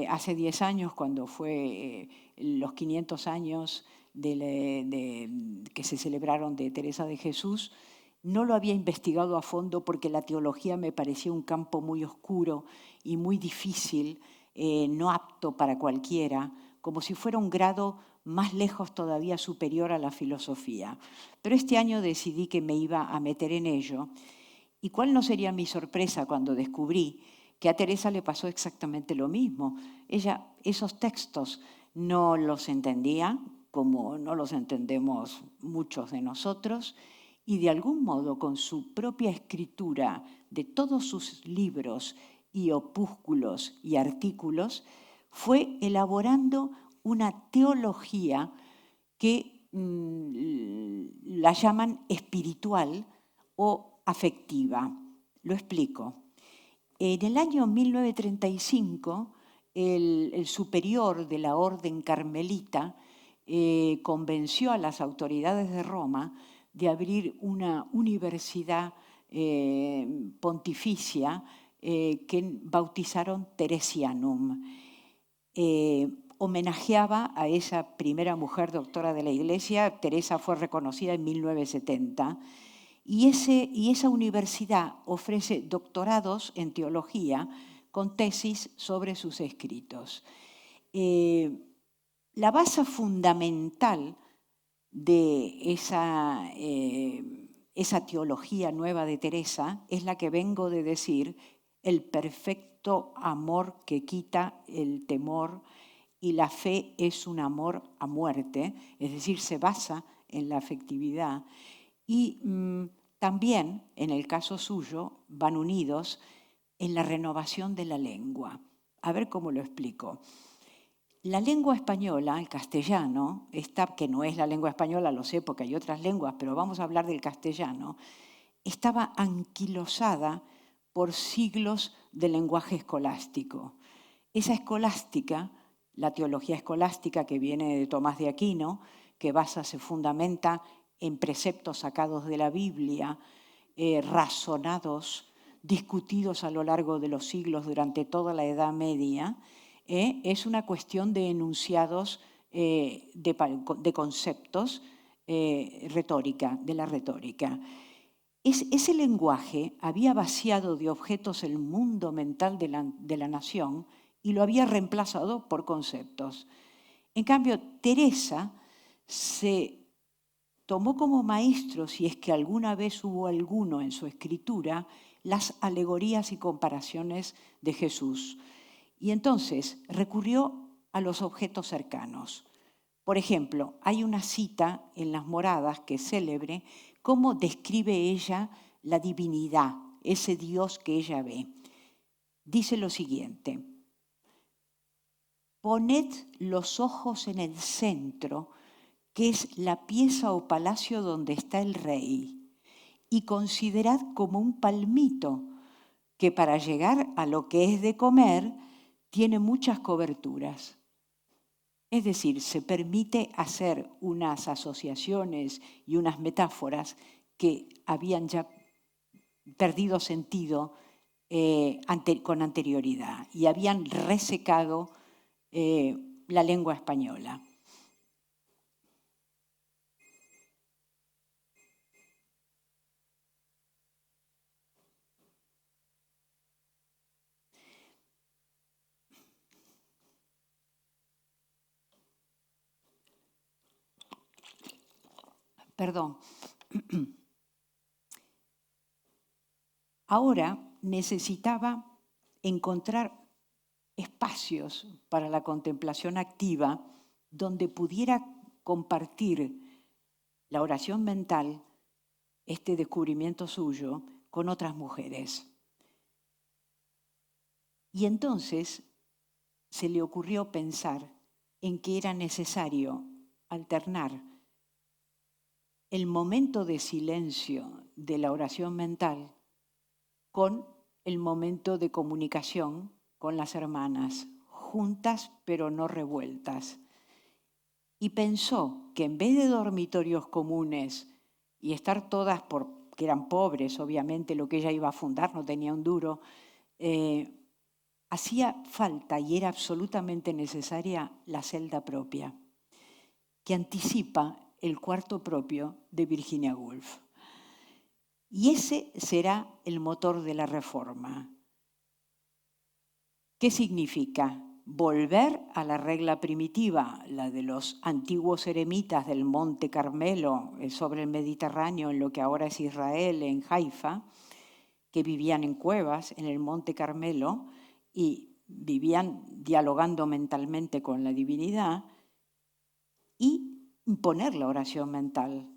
hace 10 años, cuando fue los 500 años que se celebraron de Teresa de Jesús, no lo había investigado a fondo porque la teología me parecía un campo muy oscuro y muy difícil, no apto para cualquiera, como si fuera un grado más lejos todavía superior a la filosofía. Pero este año decidí que me iba a meter en ello. ¿Y cuál no sería mi sorpresa cuando descubrí que a Teresa le pasó exactamente lo mismo? Ella esos textos no los entendía, como no los entendemos muchos de nosotros, y de algún modo con su propia escritura de todos sus libros y opúsculos y artículos, fue elaborando una teología que la llaman espiritual o afectiva. Lo explico. En el año 1935, el superior de la orden carmelita convenció a las autoridades de Roma de abrir una universidad pontificia que bautizaron Teresianum. Homenajeaba a esa primera mujer doctora de la Iglesia. Teresa fue reconocida en 1970. Y esa universidad ofrece doctorados en teología con tesis sobre sus escritos. La base fundamental de esa teología nueva de Teresa es la que vengo de decir, el perfecto amor que quita el temor, y la fe es un amor a muerte, es decir, se basa en la afectividad. Y también, en el caso suyo, van unidos en la renovación de la lengua. A ver cómo lo explico. La lengua española, el castellano, que no es la lengua española, lo sé porque hay otras lenguas, pero vamos a hablar del castellano, estaba anquilosada por siglos de lenguaje escolástico. Esa escolástica, la teología escolástica que viene de Tomás de Aquino, que se fundamenta en preceptos sacados de la Biblia, razonados, discutidos a lo largo de los siglos durante toda la Edad Media, es una cuestión de enunciados de conceptos retórica, de la retórica. Ese lenguaje había vaciado de objetos el mundo mental de la nación y lo había reemplazado por conceptos. En cambio, Teresa se tomó como maestro, si es que alguna vez hubo alguno en su escritura, las alegorías y comparaciones de Jesús. Y entonces recurrió a los objetos cercanos. Por ejemplo, hay una cita en Las Moradas que es célebre, cómo describe ella la divinidad, ese Dios que ella ve. Dice lo siguiente: poned los ojos en el centro, que es la pieza o palacio donde está el rey, y considerad como un palmito que para llegar a lo que es de comer tiene muchas coberturas. Es decir, se permite hacer unas asociaciones y unas metáforas que habían ya perdido sentido con anterioridad y habían resecado la lengua española. Perdón. Ahora necesitaba encontrar espacios para la contemplación activa donde pudiera compartir la oración mental, este descubrimiento suyo, con otras mujeres. Y entonces se le ocurrió pensar en que era necesario alternar el momento de silencio de la oración mental con el momento de comunicación con las hermanas, juntas pero no revueltas. Y pensó que en vez de dormitorios comunes y estar todas, porque eran pobres, obviamente, lo que ella iba a fundar no tenía un duro, hacía falta y era absolutamente necesaria la celda propia, que anticipa el cuarto propio de Virginia Woolf. Y ese será el motor de la reforma. ¿Qué significa? Volver a la regla primitiva, la de los antiguos eremitas del Monte Carmelo sobre el Mediterráneo, en lo que ahora es Israel, en Haifa, que vivían en cuevas en el Monte Carmelo y vivían dialogando mentalmente con la divinidad, y imponer la oración mental.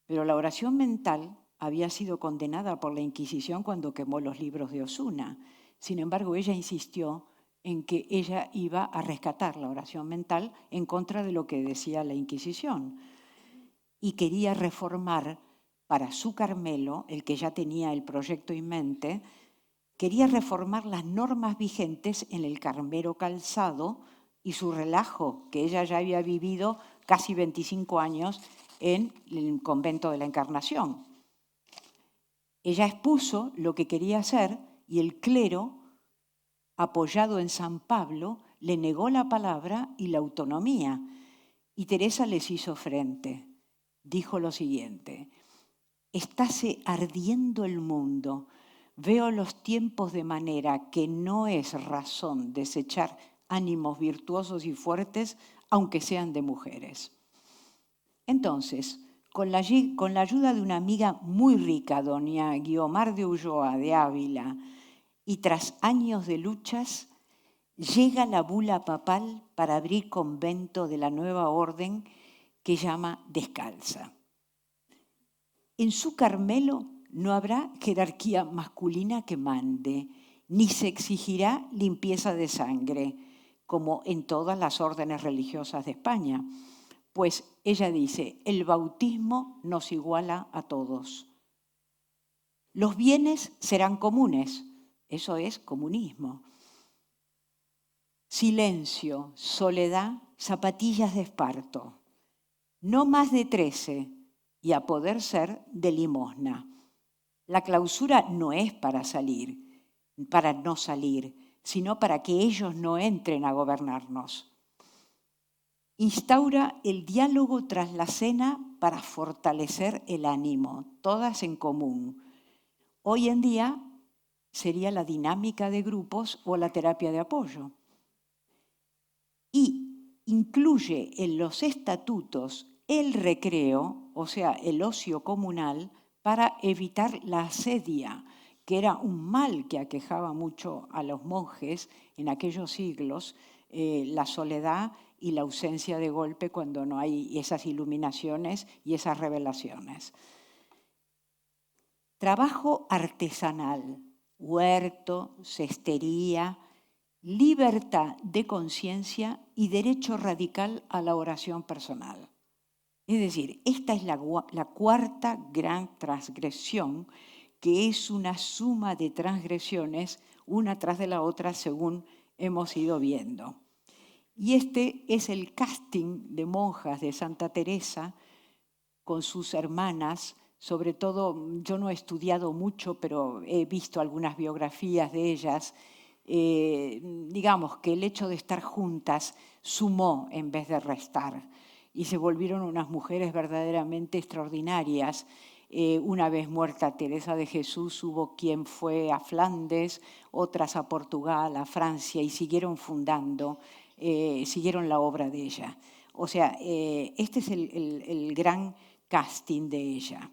Pero la oración mental había sido condenada por la Inquisición cuando quemó los libros de Osuna. Sin embargo, ella insistió en que ella iba a rescatar la oración mental en contra de lo que decía la Inquisición. Y quería reformar para su Carmelo, el que ya tenía el proyecto en mente, quería reformar las normas vigentes en el Carmelo Calzado y su relajo, que ella ya había vivido casi 25 años en el convento de la Encarnación. Ella expuso lo que quería hacer y el clero, apoyado en San Pablo, le negó la palabra y la autonomía. Y Teresa les hizo frente. Dijo lo siguiente: «Estáse ardiendo el mundo. Veo los tiempos de manera que no es razón desechar ánimos virtuosos y fuertes, aunque sean de mujeres». Entonces, con la ayuda de una amiga muy rica, doña Guiomar de Ulloa de Ávila, y tras años de luchas, llega la bula papal para abrir convento de la nueva orden que llama Descalza. En su Carmelo no habrá jerarquía masculina que mande, ni se exigirá limpieza de sangre, como en todas las órdenes religiosas de España. Pues ella dice, el bautismo nos iguala a todos. Los bienes serán comunes, eso es comunismo. Silencio, soledad, zapatillas de esparto. No más de 13 y a poder ser de limosna. La clausura no es para salir, para no salir, sino para que ellos no entren a gobernarnos. Instaura el diálogo tras la cena para fortalecer el ánimo, todas en común. Hoy en día sería la dinámica de grupos o la terapia de apoyo. Y incluye en los estatutos el recreo, o sea, el ocio comunal, para evitar la asedia, que era un mal que aquejaba mucho a los monjes en aquellos siglos, la soledad y la ausencia de golpe cuando no hay esas iluminaciones y esas revelaciones. Trabajo artesanal, huerto, cestería, libertad de conciencia y derecho radical a la oración personal. Es decir, esta es la cuarta gran transgresión, que es una suma de transgresiones, una tras de la otra, según hemos ido viendo. Y este es el casting de monjas de Santa Teresa con sus hermanas. Sobre todo, yo no he estudiado mucho, pero he visto algunas biografías de ellas. Digamos que el hecho de estar juntas sumó en vez de restar y se volvieron unas mujeres verdaderamente extraordinarias. Una vez muerta Teresa de Jesús, hubo quien fue a Flandes, otras a Portugal, a Francia, y siguieron fundando, siguieron la obra de ella. O sea, este es el gran casting de ella.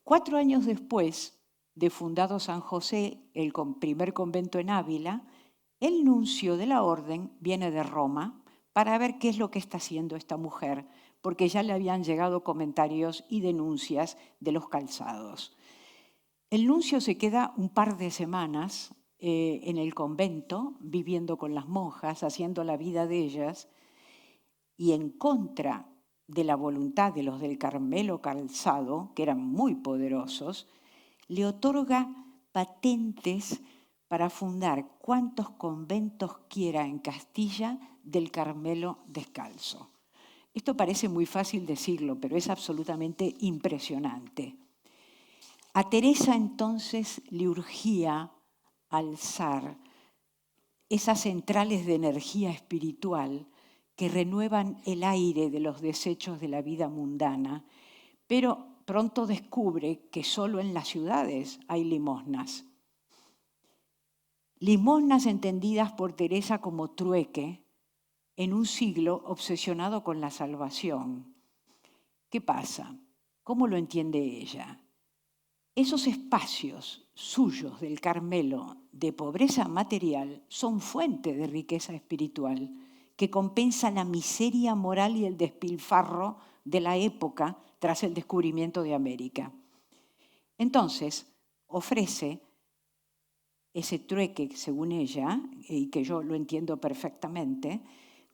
4 años después de fundado San José, el primer convento en Ávila, el nuncio de la orden viene de Roma para ver qué es lo que está haciendo esta mujer, porque ya le habían llegado comentarios y denuncias de los calzados. El nuncio se queda un par de semanas en el convento, viviendo con las monjas, haciendo la vida de ellas, y en contra de la voluntad de los del Carmelo Calzado, que eran muy poderosos, le otorga patentes para fundar cuantos conventos quiera en Castilla del Carmelo descalzo. Esto parece muy fácil decirlo, pero es absolutamente impresionante. A Teresa entonces le urgía alzar esas centrales de energía espiritual que renuevan el aire de los desechos de la vida mundana, pero pronto descubre que solo en las ciudades hay limosnas. Limosnas entendidas por Teresa como trueque en un siglo obsesionado con la salvación. ¿Qué pasa? ¿Cómo lo entiende ella? Esos espacios suyos del Carmelo de pobreza material son fuente de riqueza espiritual que compensa la miseria moral y el despilfarro de la época tras el descubrimiento de América. Entonces, ofrece ese trueque, según ella, y que yo lo entiendo perfectamente,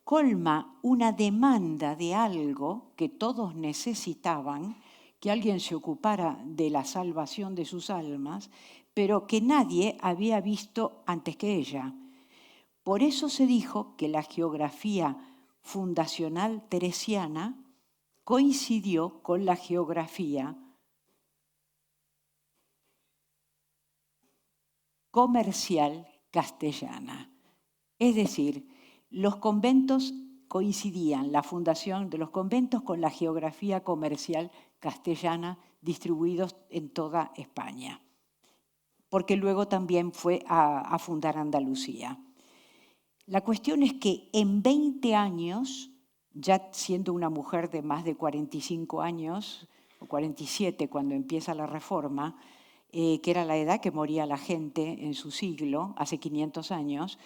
colma una demanda de algo que todos necesitaban, que alguien se ocupara de la salvación de sus almas, pero que nadie había visto antes que ella. Por eso se dijo que la geografía fundacional teresiana coincidió con la geografía comercial castellana. Es decir, los conventos coincidían, la fundación de los conventos con la geografía comercial castellana distribuidos en toda España, porque luego también fue a fundar Andalucía. La cuestión es que en 20 años, ya siendo una mujer de más de 45 años, o 47 cuando empieza la Reforma, que era la edad que moría la gente en su siglo, hace 500 años,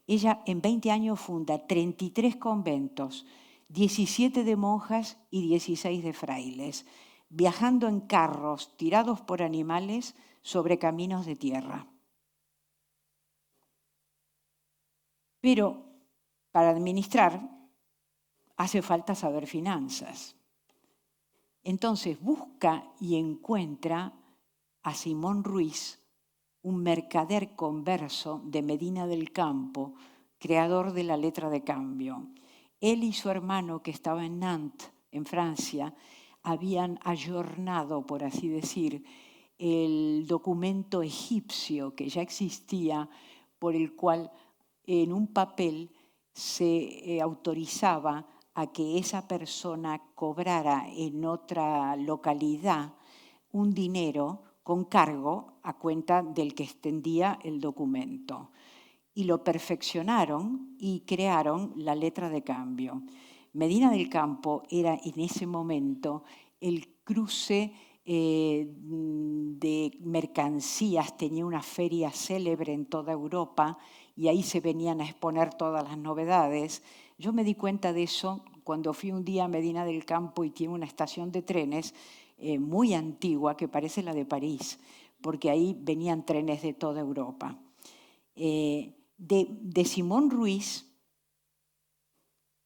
ella en 20 años funda 33 conventos, 17 de monjas y 16 de frailes, viajando en carros tirados por animales sobre caminos de tierra. Pero para administrar hace falta saber finanzas. Entonces busca y encuentra a Simón Ruiz, un mercader converso de Medina del Campo, creador de la letra de cambio. Él y su hermano, que estaba en Nantes, en Francia, habían ayornado, por así decir, el documento egipcio que ya existía, por el cual en un papel se autorizaba a que esa persona cobrara en otra localidad un dinero con cargo a cuenta del que extendía el documento. Y lo perfeccionaron y crearon la letra de cambio. Medina del Campo era en ese momento el cruce de mercancías, tenía una feria célebre en toda Europa y ahí se venían a exponer todas las novedades. Yo me di cuenta de eso cuando fui un día a Medina del Campo y tiene una estación de trenes muy antigua que parece la de París, porque ahí venían trenes de toda Europa. De Simón Ruiz,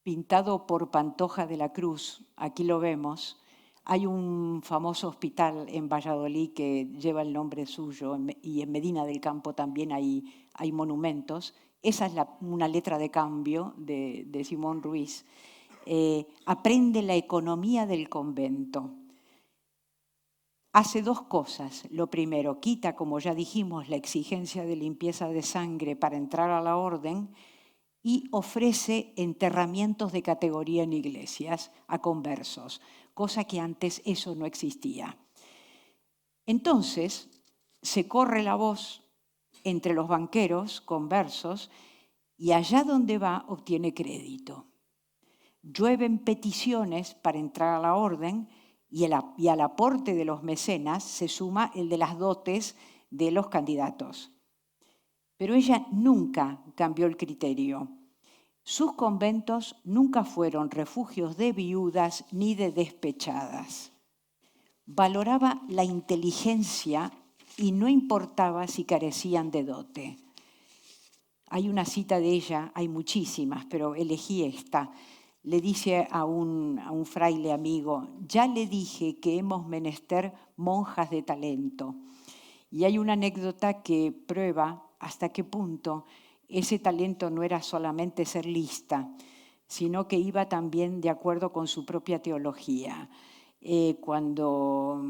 pintado por Pantoja de la Cruz, aquí lo vemos, hay un famoso hospital en Valladolid que lleva el nombre suyo y en Medina del Campo también hay monumentos. Esa es una letra de cambio de Simón Ruiz. Aprende la economía del convento. Hace dos cosas. Lo primero, quita, como ya dijimos, la exigencia de limpieza de sangre para entrar a la orden y ofrece enterramientos de categoría en iglesias a conversos, cosa que antes eso no existía. Entonces, se corre la voz entre los banqueros conversos y allá donde va obtiene crédito. Llueven peticiones para entrar a la orden y al aporte de los mecenas se suma el de las dotes de los candidatos. Pero ella nunca cambió el criterio. Sus conventos nunca fueron refugios de viudas ni de despechadas. Valoraba la inteligencia y no importaba si carecían de dote. Hay una cita de ella, hay muchísimas, pero elegí esta. Le dice a un fraile amigo: ya le dije que hemos menester monjas de talento. Y hay una anécdota que prueba hasta qué punto ese talento no era solamente ser lista, sino que iba también de acuerdo con su propia teología. Cuando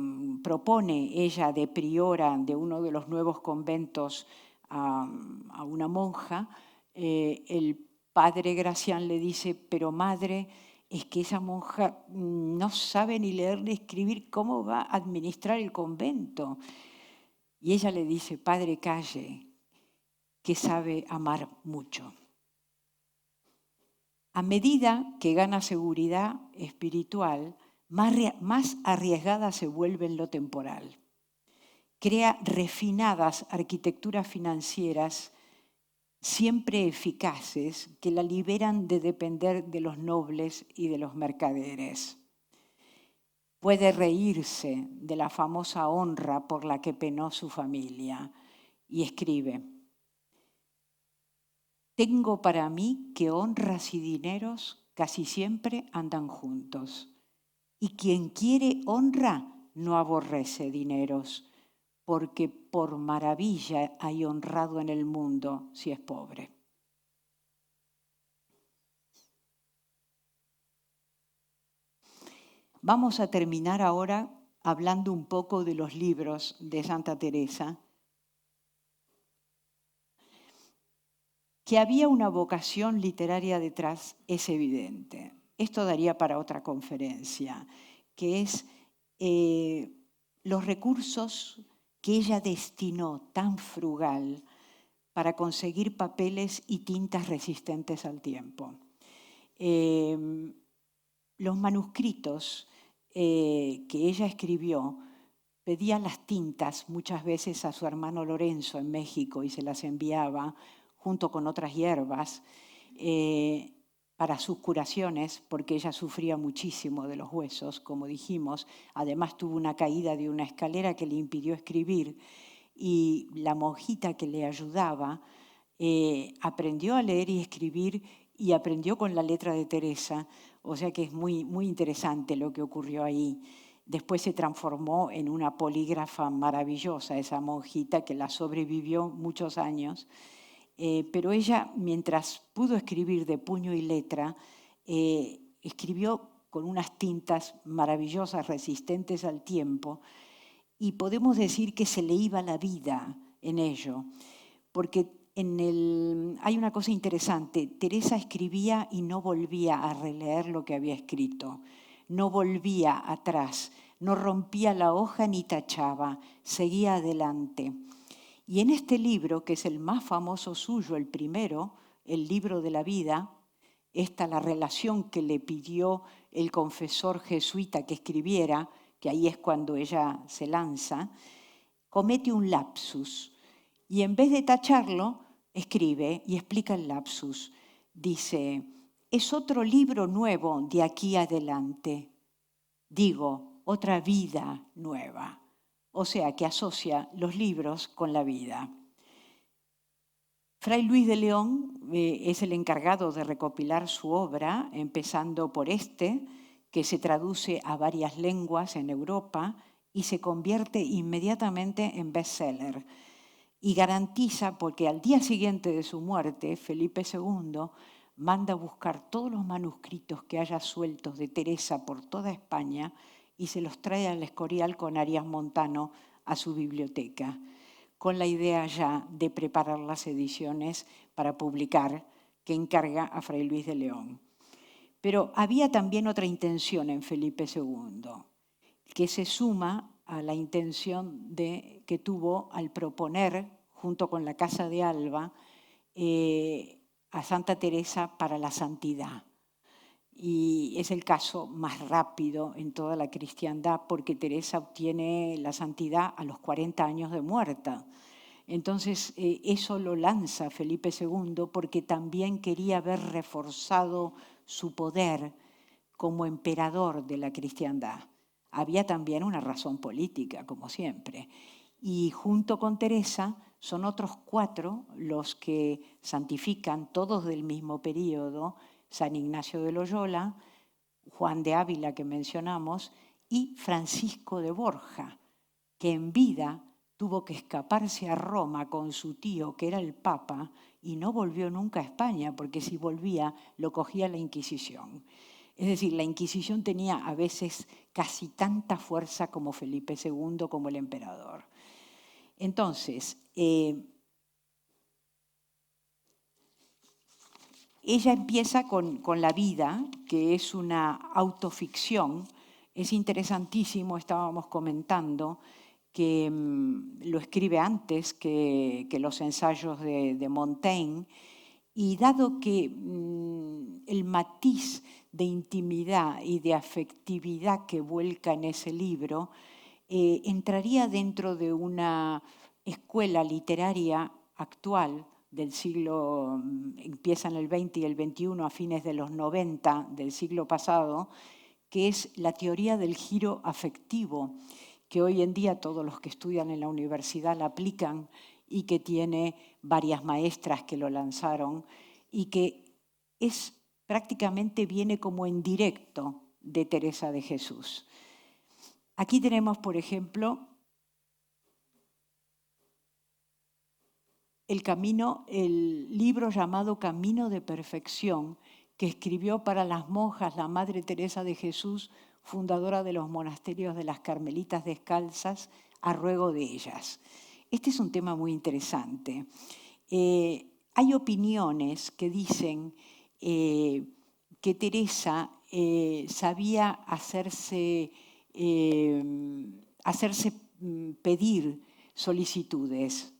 propone ella de priora de uno de los nuevos conventos a una monja, el padre Gracián le dice: pero madre, es que esa monja no sabe ni leer ni escribir, ¿cómo va a administrar el convento? Y ella le dice: padre, calle, que sabe amar mucho. A medida que gana seguridad espiritual, más arriesgada se vuelve en lo temporal. Crea refinadas arquitecturas financieras siempre eficaces que la liberan de depender de los nobles y de los mercaderes. Puede reírse de la famosa honra por la que penó su familia y escribe: tengo para mí que honras y dineros casi siempre andan juntos, y quien quiere honra no aborrece dineros, porque por maravilla hay honrado en el mundo si es pobre. Vamos a terminar ahora hablando un poco de los libros de Santa Teresa. Que había una vocación literaria detrás es evidente. Esto daría para otra conferencia, que es los recursos que ella destinó tan frugal para conseguir papeles y tintas resistentes al tiempo. Los manuscritos que ella escribió, pedía las tintas muchas veces a su hermano Lorenzo en México y se las enviaba junto con otras hierbas para sus curaciones, porque ella sufría muchísimo de los huesos, como dijimos. Además tuvo una caída de una escalera que le impidió escribir, y la monjita que le ayudaba aprendió a leer y escribir y aprendió con la letra de Teresa. O sea que es muy, muy interesante lo que ocurrió ahí. Después se transformó en una polígrafa maravillosa, esa monjita que la sobrevivió muchos años. Pero ella, mientras pudo escribir de puño y letra, escribió con unas tintas maravillosas, resistentes al tiempo, y podemos decir que se le iba la vida en ello, porque hay una cosa interesante. Teresa escribía y no volvía a releer lo que había escrito, no volvía atrás, no rompía la hoja ni tachaba, seguía adelante. Y en este libro, que es el más famoso suyo, el primero, el libro de la vida, la relación que le pidió el confesor jesuita que escribiera, que ahí es cuando ella se lanza, comete un lapsus. Y en vez de tacharlo, escribe y explica el lapsus. Dice: es otro libro nuevo de aquí adelante. Digo, otra vida nueva. O sea, que asocia los libros con la vida. Fray Luis de León es el encargado de recopilar su obra, empezando por que se traduce a varias lenguas en Europa y se convierte inmediatamente en bestseller. Y garantiza, porque al día siguiente de su muerte, Felipe II manda a buscar todos los manuscritos que haya sueltos de Teresa por toda España y se los trae al Escorial con Arias Montano a su biblioteca, con la idea ya de preparar las ediciones para publicar, que encarga a Fray Luis de León. Pero había también otra intención en Felipe II, que se suma a la intención que tuvo al proponer, junto con la Casa de Alba, a Santa Teresa para la santidad. Y es el caso más rápido en toda la cristiandad porque Teresa obtiene la santidad a los 40 años de muerta. Entonces, eso lo lanza Felipe II porque también quería ver reforzado su poder como emperador de la cristiandad. Había también una razón política, como siempre. Y junto con Teresa son otros 4 los que santifican, todos del mismo periodo: San Ignacio de Loyola, Juan de Ávila, que mencionamos, y Francisco de Borja, que en vida tuvo que escaparse a Roma con su tío, que era el Papa, y no volvió nunca a España, porque si volvía lo cogía la Inquisición. Es decir, la Inquisición tenía a veces casi tanta fuerza como Felipe II, como el emperador. Entonces, ella empieza con la vida, que es una autoficción. Es interesantísimo, estábamos comentando, que lo escribe antes que los ensayos de Montaigne, y dado que el matiz de intimidad y de afectividad que vuelca en ese libro entraría dentro de una escuela literaria actual del siglo, empieza en el 20 y el 21 a fines de los 90 del siglo pasado, que es la teoría del giro afectivo, que hoy en día todos los que estudian en la universidad la aplican y que tiene varias maestras que lo lanzaron y que prácticamente viene como en directo de Teresa de Jesús. Aquí tenemos, por ejemplo, el libro llamado Camino de Perfección, que escribió para las monjas la Madre Teresa de Jesús, fundadora de los monasterios de las Carmelitas Descalzas, a ruego de ellas. Este es un tema muy interesante. Hay opiniones que dicen que Teresa sabía hacerse pedir solicitudes.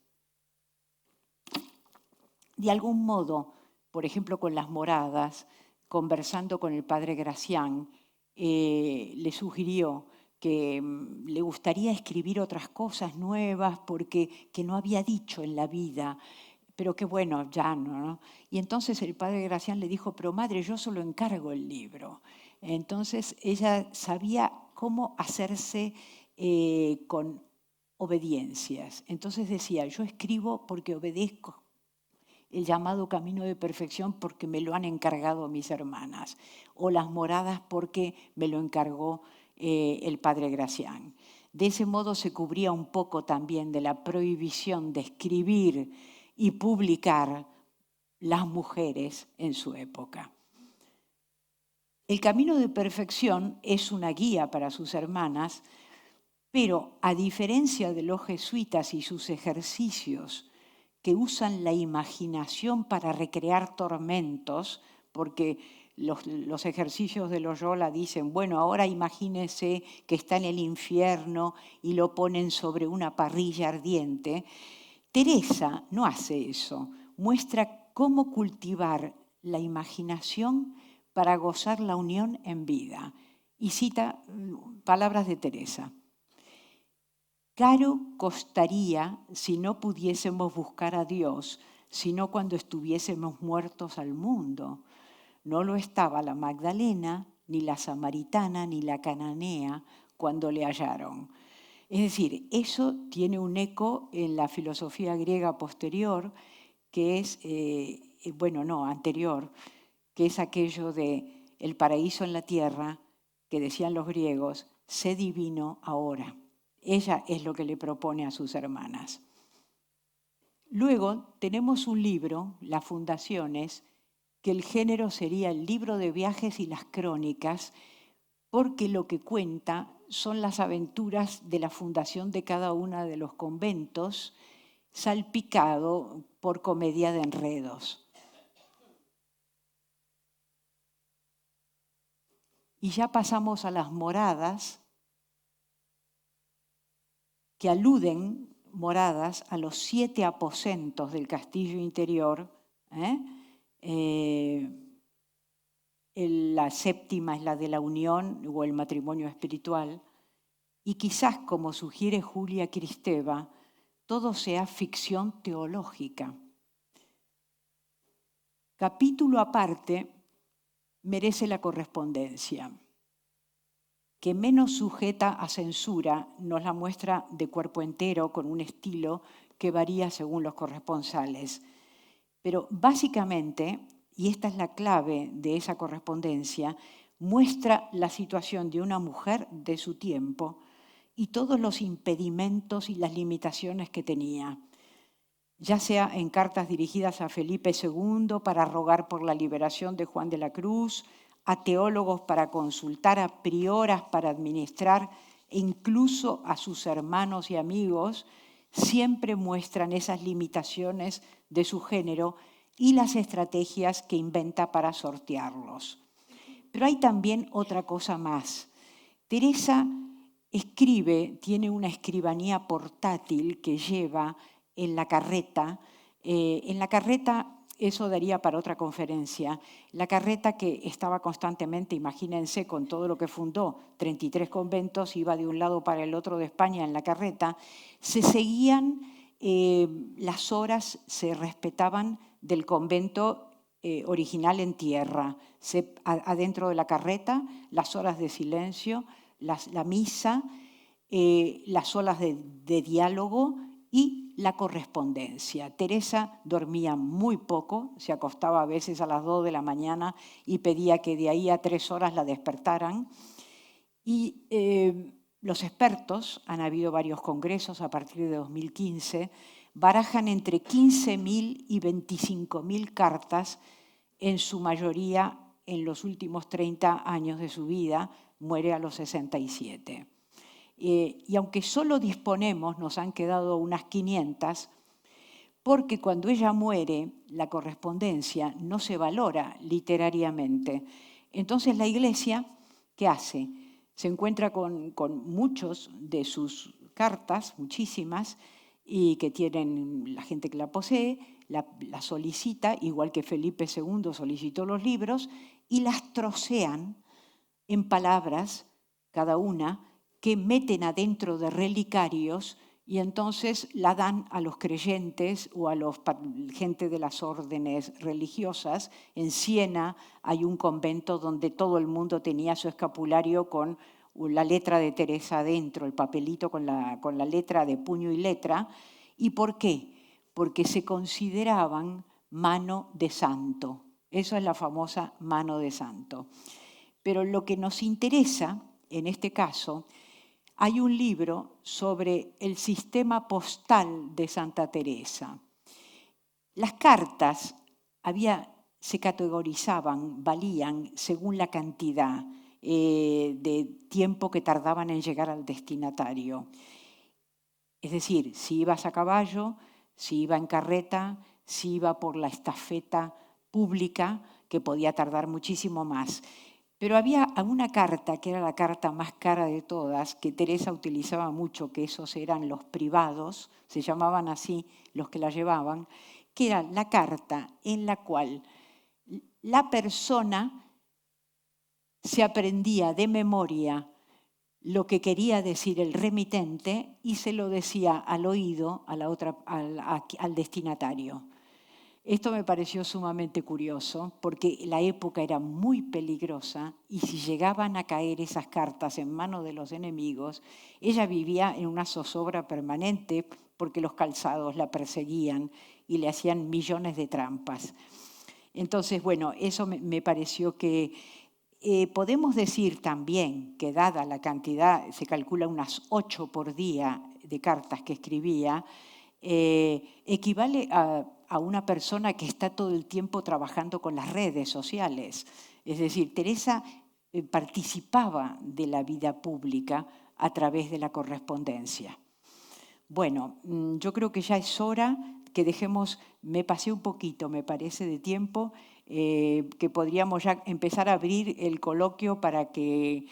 De algún modo, por ejemplo, con las moradas, conversando con el padre Gracián, le sugirió que le gustaría escribir otras cosas nuevas porque que no había dicho en la vida, pero que bueno, ya no. Y entonces el padre Gracián le dijo, pero madre, yo solo encargo el libro. Entonces ella sabía cómo hacerse con obediencias. Entonces decía, yo escribo porque obedezco el llamado Camino de Perfección porque me lo han encargado mis hermanas, o las moradas porque me lo encargó el padre Gracián. De ese modo se cubría un poco también de la prohibición de escribir y publicar las mujeres en su época. El Camino de Perfección es una guía para sus hermanas, pero a diferencia de los jesuitas y sus ejercicios que usan la imaginación para recrear tormentos, porque los ejercicios de Loyola dicen, bueno, ahora imagínese que está en el infierno y lo ponen sobre una parrilla ardiente. Teresa no hace eso, muestra cómo cultivar la imaginación para gozar la unión en vida. Y cita palabras de Teresa. Caro costaría si no pudiésemos buscar a Dios, sino cuando estuviésemos muertos al mundo. No lo estaba la Magdalena, ni la samaritana, ni la cananea cuando le hallaron. Es decir, eso tiene un eco en la filosofía griega posterior, que es, anterior, que es aquello de el paraíso en la tierra, que decían los griegos, sé divino ahora. Ella es lo que le propone a sus hermanas. Luego tenemos un libro, Las Fundaciones, que el género sería el libro de viajes y las crónicas, porque lo que cuenta son las aventuras de la fundación de cada uno de los conventos, salpicado por comedia de enredos. Y ya pasamos a las moradas, que aluden, moradas, a los 7 aposentos del castillo interior, la séptima es la de la unión o el matrimonio espiritual, y quizás, como sugiere Julia Kristeva, todo sea ficción teológica. Capítulo aparte merece la correspondencia, que menos sujeta a censura nos la muestra de cuerpo entero con un estilo que varía según los corresponsales. Pero básicamente, y esta es la clave de esa correspondencia, muestra la situación de una mujer de su tiempo y todos los impedimentos y las limitaciones que tenía, ya sea en cartas dirigidas a Felipe II para rogar por la liberación de Juan de la Cruz, a teólogos para consultar, a prioras para administrar, e incluso a sus hermanos y amigos, siempre muestran esas limitaciones de su género y las estrategias que inventa para sortearlos. Pero hay también otra cosa más. Teresa escribe, tiene una escribanía portátil que lleva en la carreta. Eso daría para otra conferencia. La carreta que estaba constantemente, imagínense, con todo lo que fundó, 33 conventos, iba de un lado para el otro de España en la carreta, se seguían, las horas se respetaban del convento original en tierra. Adentro de la carreta, las horas de silencio, la misa, las horas de diálogo y la correspondencia. Teresa dormía muy poco, se acostaba a veces a las 2 de la mañana y pedía que de ahí a 3 horas la despertaran. Y los expertos, han habido varios congresos a partir de 2015, barajan entre 15.000 y 25.000 cartas, en su mayoría en los últimos 30 años de su vida, muere a los 67. Y aunque solo disponemos, nos han quedado unas 500, porque cuando ella muere, la correspondencia no se valora literariamente. Entonces la Iglesia, ¿qué hace? Se encuentra con muchos de sus cartas, muchísimas, y que tienen la gente que la posee, la solicita, igual que Felipe II solicitó los libros, y las trocean en palabras, cada una, que meten adentro de relicarios y entonces la dan a los creyentes o a la gente de las órdenes religiosas. En Siena hay un convento donde todo el mundo tenía su escapulario con la letra de Teresa adentro, el papelito con la letra de puño y letra. ¿Y por qué? Porque se consideraban mano de santo. Eso es la famosa mano de santo. Pero lo que nos interesa, en este caso, hay un libro sobre el sistema postal de Santa Teresa. Las cartas se categorizaban, valían según la cantidad de tiempo que tardaban en llegar al destinatario. Es decir, si ibas a caballo, si iba en carreta, si iba por la estafeta pública, que podía tardar muchísimo más. Pero había una carta, que era la carta más cara de todas, que Teresa utilizaba mucho, que esos eran los privados, se llamaban así los que la llevaban, que era la carta en la cual la persona se aprendía de memoria lo que quería decir el remitente y se lo decía al oído al destinatario. Esto me pareció sumamente curioso porque la época era muy peligrosa y si llegaban a caer esas cartas en manos de los enemigos, ella vivía en una zozobra permanente porque los calzados la perseguían y le hacían millones de trampas. Entonces, bueno, eso me pareció que podemos decir también que dada la cantidad, se calcula unas 8 por día de cartas que escribía, equivale a una persona que está todo el tiempo trabajando con las redes sociales. Es decir, Teresa participaba de la vida pública a través de la correspondencia. Bueno, yo creo que ya es hora que dejemos, me pasé un poquito, me parece, de tiempo, que podríamos ya empezar a abrir el coloquio para que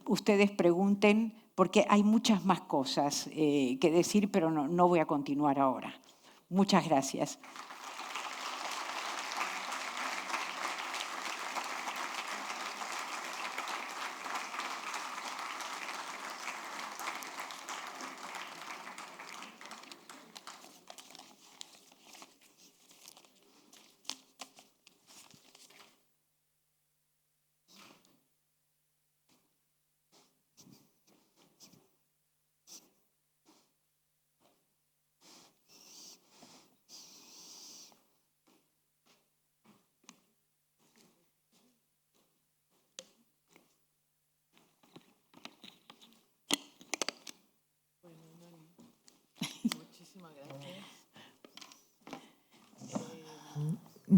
ustedes pregunten, porque hay muchas más cosas que decir, pero no voy a continuar ahora. Muchas gracias.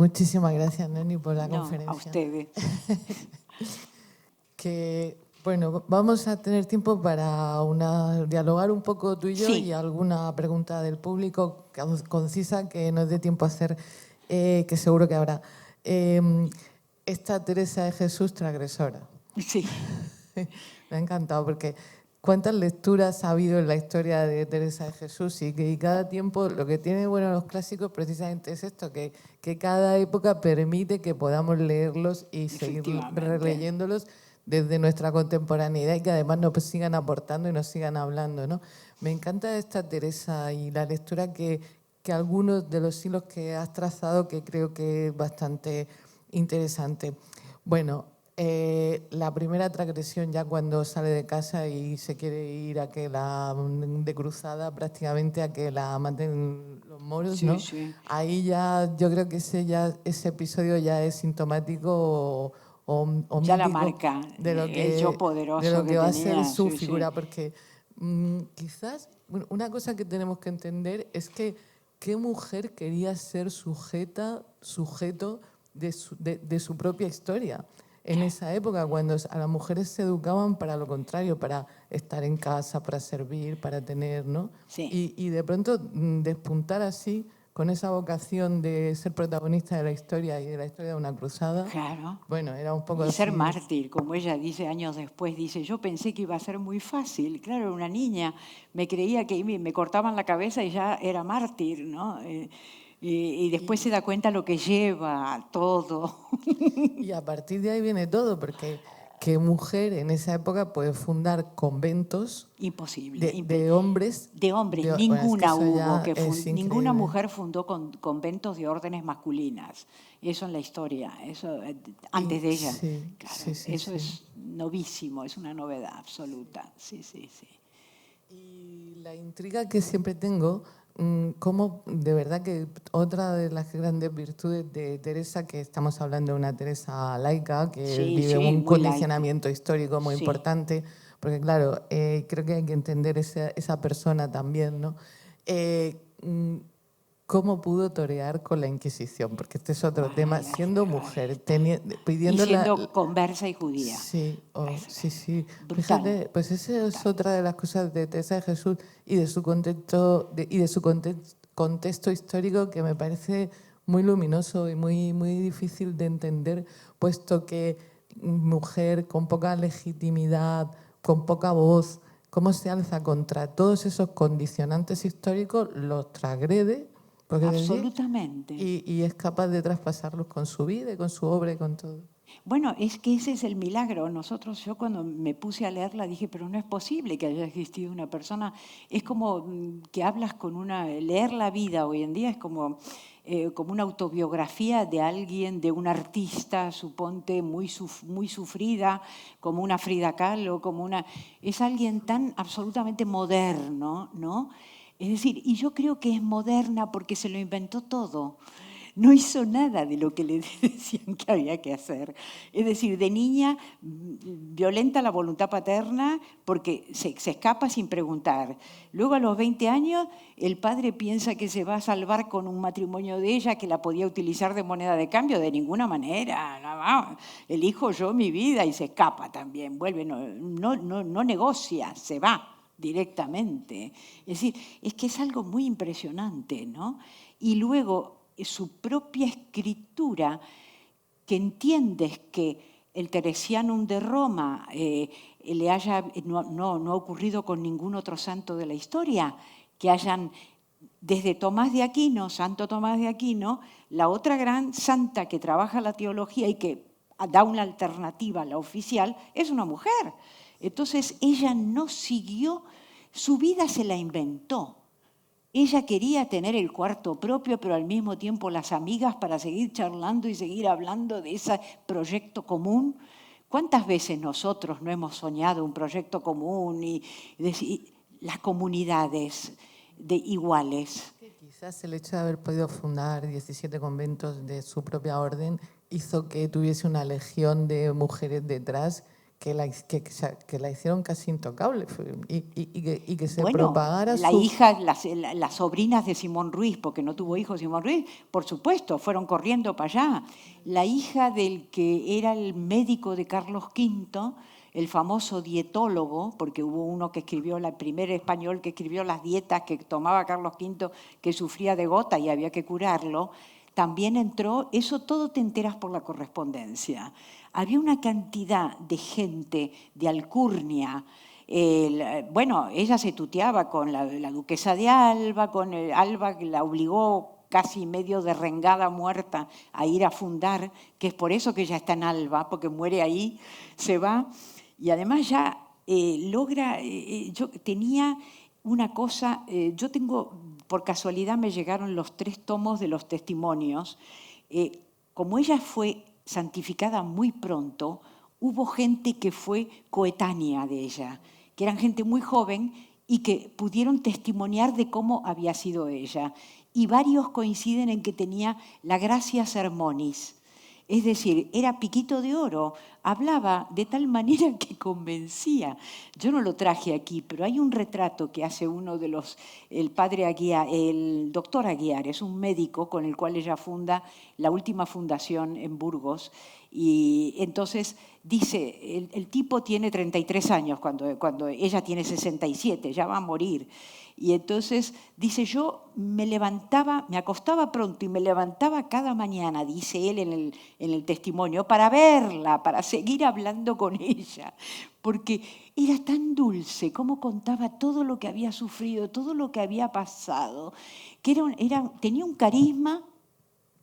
Muchísimas gracias, Noni, por la conferencia. A ustedes. Bueno, vamos a tener tiempo para dialogar un poco tú y yo, sí. y alguna pregunta del público concisa que nos dé tiempo a hacer, que seguro que habrá. Esta Teresa de Jesús transgresora. Sí. Me ha encantado porque cuántas lecturas ha habido en la historia de Teresa de Jesús, y cada tiempo, lo que tiene bueno los clásicos precisamente es esto, que cada época permite que podamos leerlos y seguir releyéndolos desde nuestra contemporaneidad, y que además nos sigan aportando y nos sigan hablando, ¿no? Me encanta esta Teresa y la lectura que algunos de los hilos que has trazado, que creo que es bastante interesante. Bueno, la primera transgresión, ya cuando sale de casa y se quiere ir de cruzada prácticamente a que la maten los moros, sí, ¿no? Sí. Ahí ya yo creo que ese episodio ya es sintomático o ya la marca de lo que, el yo poderoso de lo que va a tenía, ser su sí, figura, sí. porque quizás una cosa que tenemos que entender es que qué mujer quería ser sujeto de su propia historia en esa época, cuando a las mujeres se educaban para lo contrario, para estar en casa, para servir, para tener, ¿no? Sí. Y de pronto despuntar así, con esa vocación de ser protagonista de la historia y de la historia de una cruzada. Claro. Bueno, era un poco y así. ser mártir, como ella dice años después, dice, yo pensé que iba a ser muy fácil. Claro, era una niña, me creía que me cortaban la cabeza y ya era mártir, ¿no? Y después se da cuenta lo que lleva todo. Y a partir de ahí viene todo, porque ¿qué mujer en esa época puede fundar conventos? Imposible. De hombres. De hombres, ninguna bueno, es hubo. Ninguna mujer fundó conventos de órdenes masculinas. Eso en la historia, eso antes de ella. Sí, claro, sí, eso es novísimo, es una novedad absoluta. Sí. Y la intriga que siempre tengo, como de verdad que otra de las grandes virtudes de Teresa, que estamos hablando de una Teresa laica, que vive un condicionamiento histórico muy importante, porque claro, creo que hay que entender esa persona también, ¿no? ¿Cómo pudo torear con la Inquisición? Porque este es otro tema, siendo mujer, pidiendo y siendo conversa y judía. Sí, sí. Brutal. Fíjate, pues esa es otra de las cosas de Teresa de Jesús y de su contexto histórico, que me parece muy luminoso y muy difícil de entender, puesto que mujer con poca legitimidad, con poca voz, cómo se alza contra todos esos condicionantes históricos, los transgrede. Absolutamente. Y es capaz de traspasarlos con su vida, con su obra y con todo. Bueno, es que ese es el milagro. Yo cuando me puse a leerla dije, pero no es posible que haya existido una persona. Es como que hablas leer la vida hoy en día es como una autobiografía de alguien, de un artista, suponte, muy sufrida, como una Frida Kahlo, es alguien tan absolutamente moderno, ¿no? Es decir, y yo creo que es moderna porque se lo inventó todo. No hizo nada de lo que le decían que había que hacer. Es decir, de niña violenta la voluntad paterna porque se escapa sin preguntar. Luego a los 20 años el padre piensa que se va a salvar con un matrimonio de ella, que la podía utilizar de moneda de cambio. De ninguna manera. Elijo yo mi vida, y se escapa también. Vuelve, no negocia, se va directamente. Es decir, es que es algo muy impresionante, ¿no? Y luego su propia escritura, que entiendes que el Teresianum de Roma no ha ocurrido con ningún otro santo de la historia, que hayan, desde Tomás de Aquino, Santo Tomás de Aquino, la otra gran santa que trabaja la teología y que da una alternativa a la oficial, es una mujer. Entonces ella no siguió, su vida se la inventó. Ella quería tener el cuarto propio, pero al mismo tiempo las amigas, para seguir charlando y seguir hablando de ese proyecto común. ¿Cuántas veces nosotros no hemos soñado un proyecto común y las comunidades iguales? Quizás el hecho de haber podido fundar 17 conventos de su propia orden hizo que tuviese una legión de mujeres detrás que la hicieron casi intocable y que se bueno, propagara la hija, las sobrinas de Simón Ruiz, porque no tuvo hijos Simón Ruiz, por supuesto, fueron corriendo para allá. La hija del que era el médico de Carlos V, el famoso dietólogo, porque hubo uno que escribió, el primer español que escribió las dietas que tomaba Carlos V, que sufría de gota y había que curarlo, también entró. Eso todo te enteras por la correspondencia. Había una cantidad de gente de alcurnia. Bueno, ella se tuteaba con la duquesa de Alba, con Alba que la obligó casi medio derrengada, muerta, a ir a fundar, que es por eso que ella está en Alba, porque muere ahí, se va. Y además ya logra, yo tenía una cosa, yo tengo, por casualidad me llegaron los 3 tomos de los testimonios. Como ella fue santificada muy pronto, hubo gente que fue coetánea de ella, que eran gente muy joven y que pudieron testimoniar de cómo había sido ella. Y varios coinciden en que tenía la gracia sermonis. Es decir, era piquito de oro, hablaba de tal manera que convencía. Yo no lo traje aquí, pero hay un retrato que hace uno de los, el doctor Aguiar, es un médico con el cual ella funda la última fundación en Burgos. Y entonces dice, el tipo tiene 33 años cuando ella tiene 67, ya va a morir. Y entonces dice, yo me acostaba pronto y me levantaba cada mañana, dice él en el testimonio, para verla, para seguir hablando con ella, porque era tan dulce, como contaba todo lo que había sufrido, todo lo que había pasado, que tenía un carisma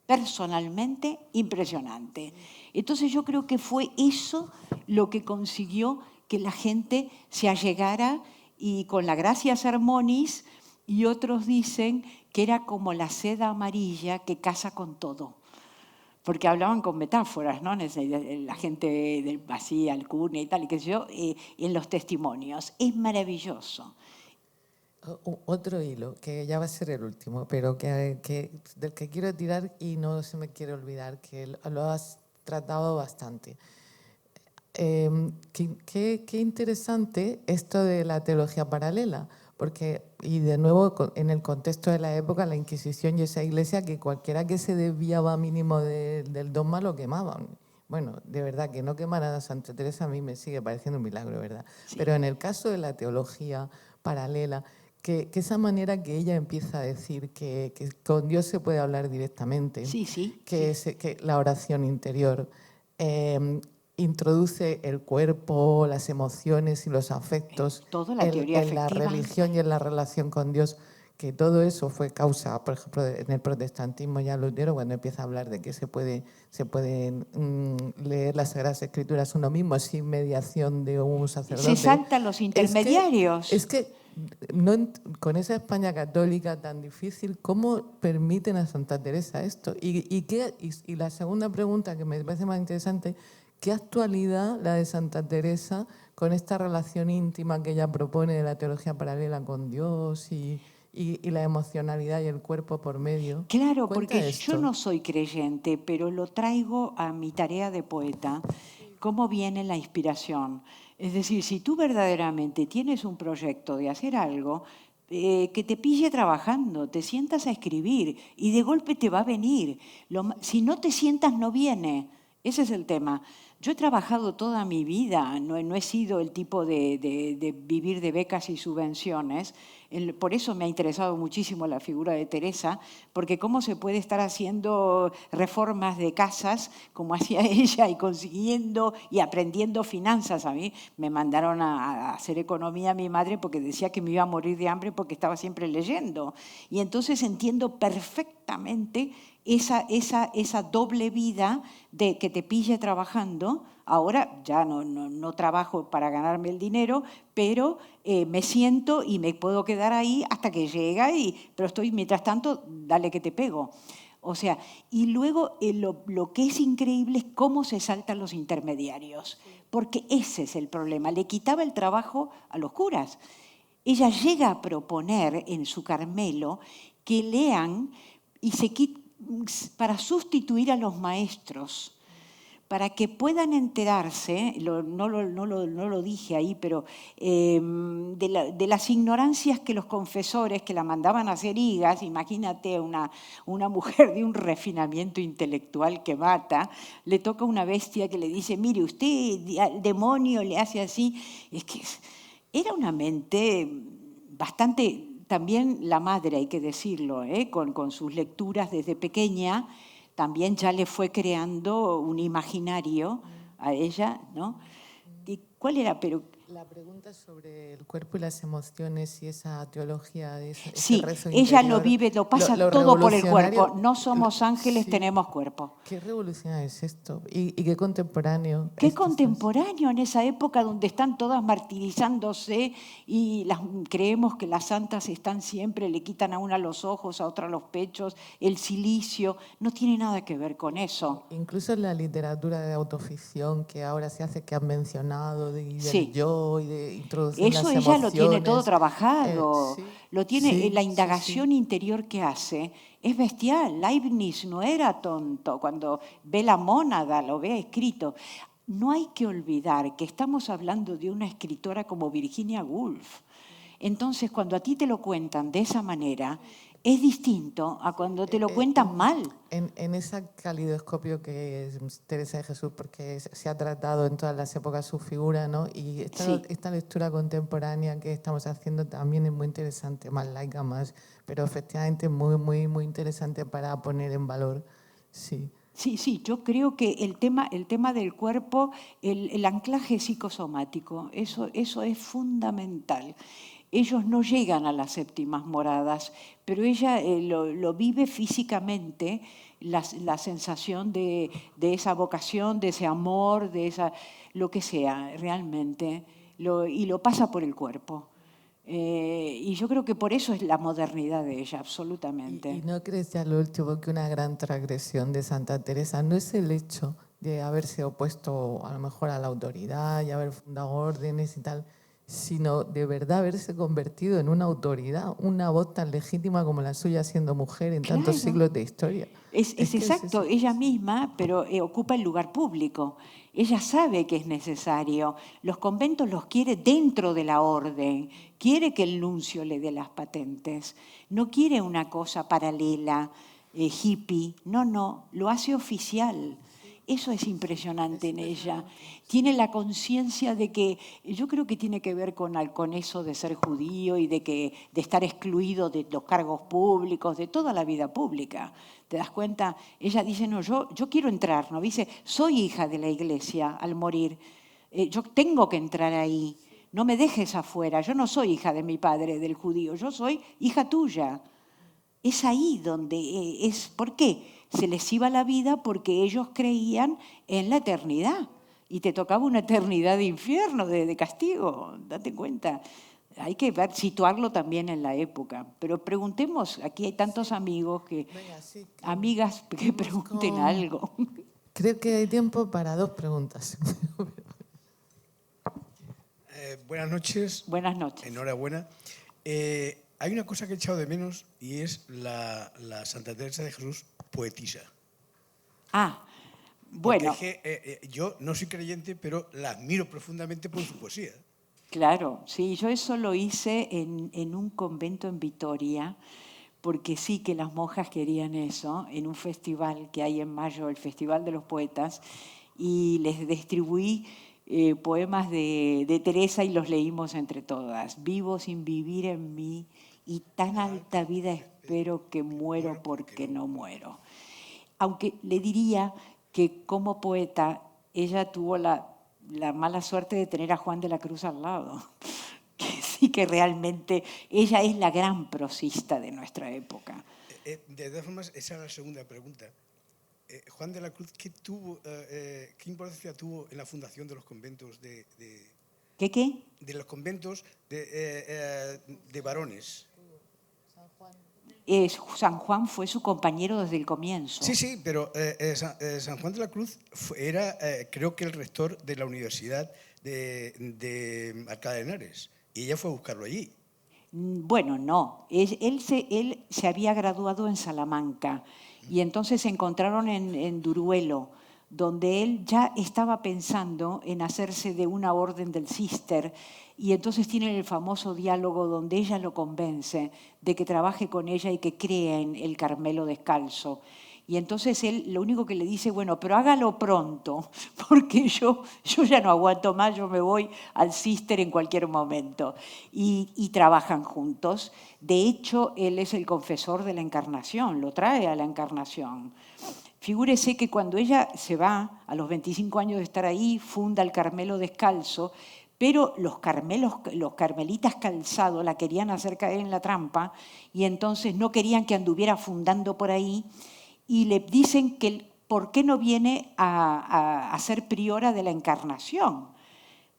personalmente impresionante. Entonces yo creo que fue eso lo que consiguió que la gente se allegara, y con la gracia sermonis, y otros dicen que era como la seda amarilla que casa con todo, porque hablaban con metáforas, ¿no? La gente así, alcurnia y tal, y qué sé yo, en los testimonios. Es maravilloso. Otro hilo, que ya va a ser el último, pero del que quiero tirar y no se me quiere olvidar, que lo has tratado bastante. Qué interesante esto de la teología paralela, porque, y de nuevo en el contexto de la época, la Inquisición y esa iglesia que cualquiera que se desviaba mínimo del dogma lo quemaban. Bueno, de verdad, que no quemaran a Santa Teresa a mí me sigue pareciendo un milagro, ¿verdad? Sí. Pero en el caso de la teología paralela, que esa manera que ella empieza a decir que con Dios se puede hablar directamente, que la oración interior introduce el cuerpo, las emociones y los afectos en la religión y en la relación con Dios, que todo eso fue causa, por ejemplo, en el protestantismo ya Lutero, cuando empieza a hablar de que se pueden leer las Sagradas Escrituras uno mismo sin mediación de un sacerdote. Se saltan los intermediarios. Es que no, con esa España católica tan difícil, ¿cómo permiten a Santa Teresa esto? Y la segunda pregunta, que me parece más interesante, ¿qué actualidad la de Santa Teresa con esta relación íntima que ella propone de la teología paralela con Dios y la emocionalidad y el cuerpo por medio? Claro, porque yo no soy creyente, pero lo traigo a mi tarea de poeta. ¿Cómo viene la inspiración? Es decir, si tú verdaderamente tienes un proyecto de hacer algo, que te pille trabajando, te sientas a escribir y de golpe te va a venir. Si no te sientas, no viene. Ese es el tema. Yo he trabajado toda mi vida, no he sido el tipo de vivir de becas y subvenciones. Por eso me ha interesado muchísimo la figura de Teresa, porque cómo se puede estar haciendo reformas de casas como hacía ella y consiguiendo y aprendiendo finanzas. A mí me mandaron a hacer economía a mi madre porque decía que me iba a morir de hambre porque estaba siempre leyendo. Y entonces entiendo perfectamente esa doble vida de que te pille trabajando. Ahora ya no trabajo para ganarme el dinero, pero me siento y me puedo quedar ahí hasta que llega, pero estoy, mientras tanto, dale que te pego. O sea, y luego lo que es increíble es cómo se saltan los intermediarios, porque ese es el problema. Le quitaba el trabajo a los curas. Ella llega a proponer en su Carmelo que lean y para sustituir a los maestros, para que puedan enterarse, no lo dije ahí, pero de las ignorancias que los confesores que la mandaban a hacer higas, imagínate una mujer de un refinamiento intelectual que mata, le toca una bestia que le dice, mire, usted al demonio le hace así. Es que era una mente bastante, también la madre, hay que decirlo, con sus lecturas desde pequeña, también ya le fue creando un imaginario a ella, ¿no? ¿Y cuál era? Pero la pregunta sobre el cuerpo y las emociones y esa teología de ese sí, rezo ella interior, lo vive, lo pasa lo todo por el revolucionario, cuerpo. No somos ángeles, sí. tenemos cuerpo. ¿Qué revolucionario es esto? ¿Y qué contemporáneo? Qué contemporáneo en esa época donde están todas martirizándose y creemos que las santas están siempre, le quitan a una los ojos, a otra los pechos, el cilicio. No tiene nada que ver con eso. Incluso en la literatura de autoficción que ahora se hace, que han mencionado, del sí. yo y de introducir eso las ella emociones. lo tiene todo trabajado. Sí, lo tiene, sí, la indagación sí. interior que hace es bestial. Leibniz no era tonto cuando ve la mónada, lo ve escrito. No hay que olvidar que estamos hablando de una escritora como Virginia Woolf. Entonces, cuando a ti te lo cuentan de esa manera, es distinto a cuando te lo cuentan mal. En ese calidoscopio que es Teresa de Jesús, porque se ha tratado en todas las épocas su figura, ¿no? Y esta lectura contemporánea que estamos haciendo también es muy interesante, más laica, pero efectivamente muy, muy, muy interesante para poner en valor. Sí. Sí, yo creo que el tema del cuerpo, el anclaje psicosomático, eso es fundamental. Ellos no llegan a las séptimas moradas, pero ella lo vive físicamente, la sensación de esa vocación, de ese amor, de esa lo que sea, realmente, y lo pasa por el cuerpo. Y yo creo que por eso es la modernidad de ella, absolutamente. ¿Y no crees ya lo último que una gran transgresión de Santa Teresa no es el hecho de haberse opuesto a lo mejor a la autoridad y haber fundado órdenes y tal, sino de verdad haberse convertido en una autoridad, una voz tan legítima como la suya siendo mujer en tantos siglos de historia? Es exacto, ella misma, pero ocupa el lugar público. Ella sabe que es necesario. Los conventos los quiere dentro de la orden. Quiere que el nuncio le dé las patentes. No quiere una cosa paralela, hippie. No, lo hace oficial. Eso es impresionante en ella. Tiene la conciencia de que, yo creo que tiene que ver con eso de ser judío y de estar excluido de los cargos públicos, de toda la vida pública. ¿Te das cuenta? Ella dice, no, yo quiero entrar, ¿no? Dice, soy hija de la iglesia al morir. Yo tengo que entrar ahí. No me dejes afuera. Yo no soy hija de mi padre, del judío. Yo soy hija tuya. Es ahí donde es. ¿Por qué? Se les iba la vida porque ellos creían en la eternidad. Y te tocaba una eternidad de infierno, de castigo. Date cuenta. Hay que situarlo también en la época. Pero preguntemos, aquí hay tantos amigos amigas que pregunten algo. Creo que hay tiempo para 2 preguntas. Buenas noches. Buenas noches. Enhorabuena. Hay una cosa que he echado de menos y es la Santa Teresa de Jesús poetisa. Bueno. Porque yo no soy creyente, pero la admiro profundamente por su poesía. Claro, sí, yo eso lo hice en un convento en Vitoria, porque sí que las monjas querían eso, en un festival que hay en mayo, el Festival de los Poetas, y les distribuí poemas de Teresa y los leímos entre todas. Vivo sin vivir en mí y tan alta vida espero que muero porque no muero. Aunque le diría que como poeta ella tuvo la mala suerte de tener a Juan de la Cruz al lado, que sí que realmente ella es la gran prosista de nuestra época. De todas formas, esa es la segunda pregunta. Juan de la Cruz, ¿qué importancia tuvo en la fundación de los conventos ¿Qué? De los conventos de varones? San Juan fue su compañero desde el comienzo. Sí, pero San Juan de la Cruz era, creo que el rector de la Universidad de Alcalá de Henares, y ella fue a buscarlo allí. Bueno, no. Él se había graduado en Salamanca y entonces se encontraron en Duruelo, donde él ya estaba pensando en hacerse de una orden del Cister, y entonces tienen el famoso diálogo donde ella lo convence de que trabaje con ella y que crea en el Carmelo descalzo. Y entonces él lo único que le dice, bueno, pero hágalo pronto, porque yo ya no aguanto más, yo me voy al Cister en cualquier momento. Y trabajan juntos. De hecho, él es el confesor de la Encarnación, lo trae a la Encarnación. Figúrese que cuando ella se va, a los 25 años de estar ahí, funda el Carmelo descalzo, pero los carmelitas calzados la querían hacer caer en la trampa y entonces no querían que anduviera fundando por ahí y le dicen que por qué no viene a ser priora de la Encarnación.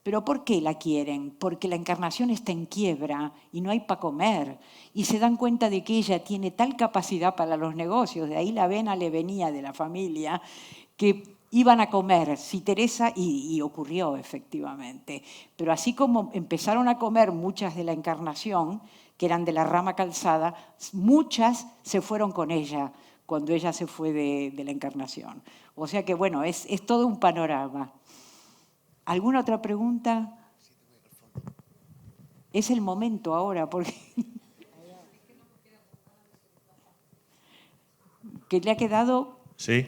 ¿Pero por qué la quieren? Porque la Encarnación está en quiebra y no hay para comer. Y se dan cuenta de que ella tiene tal capacidad para los negocios, de ahí la vena le venía de la familia, que iban a comer, si Teresa, y ocurrió efectivamente. Pero así como empezaron a comer muchas de la Encarnación, que eran de la rama calzada, muchas se fueron con ella cuando ella se fue de la Encarnación. O sea que, bueno, es todo un panorama. ¿Alguna otra pregunta? Es el momento ahora, porque que le ha quedado Sí.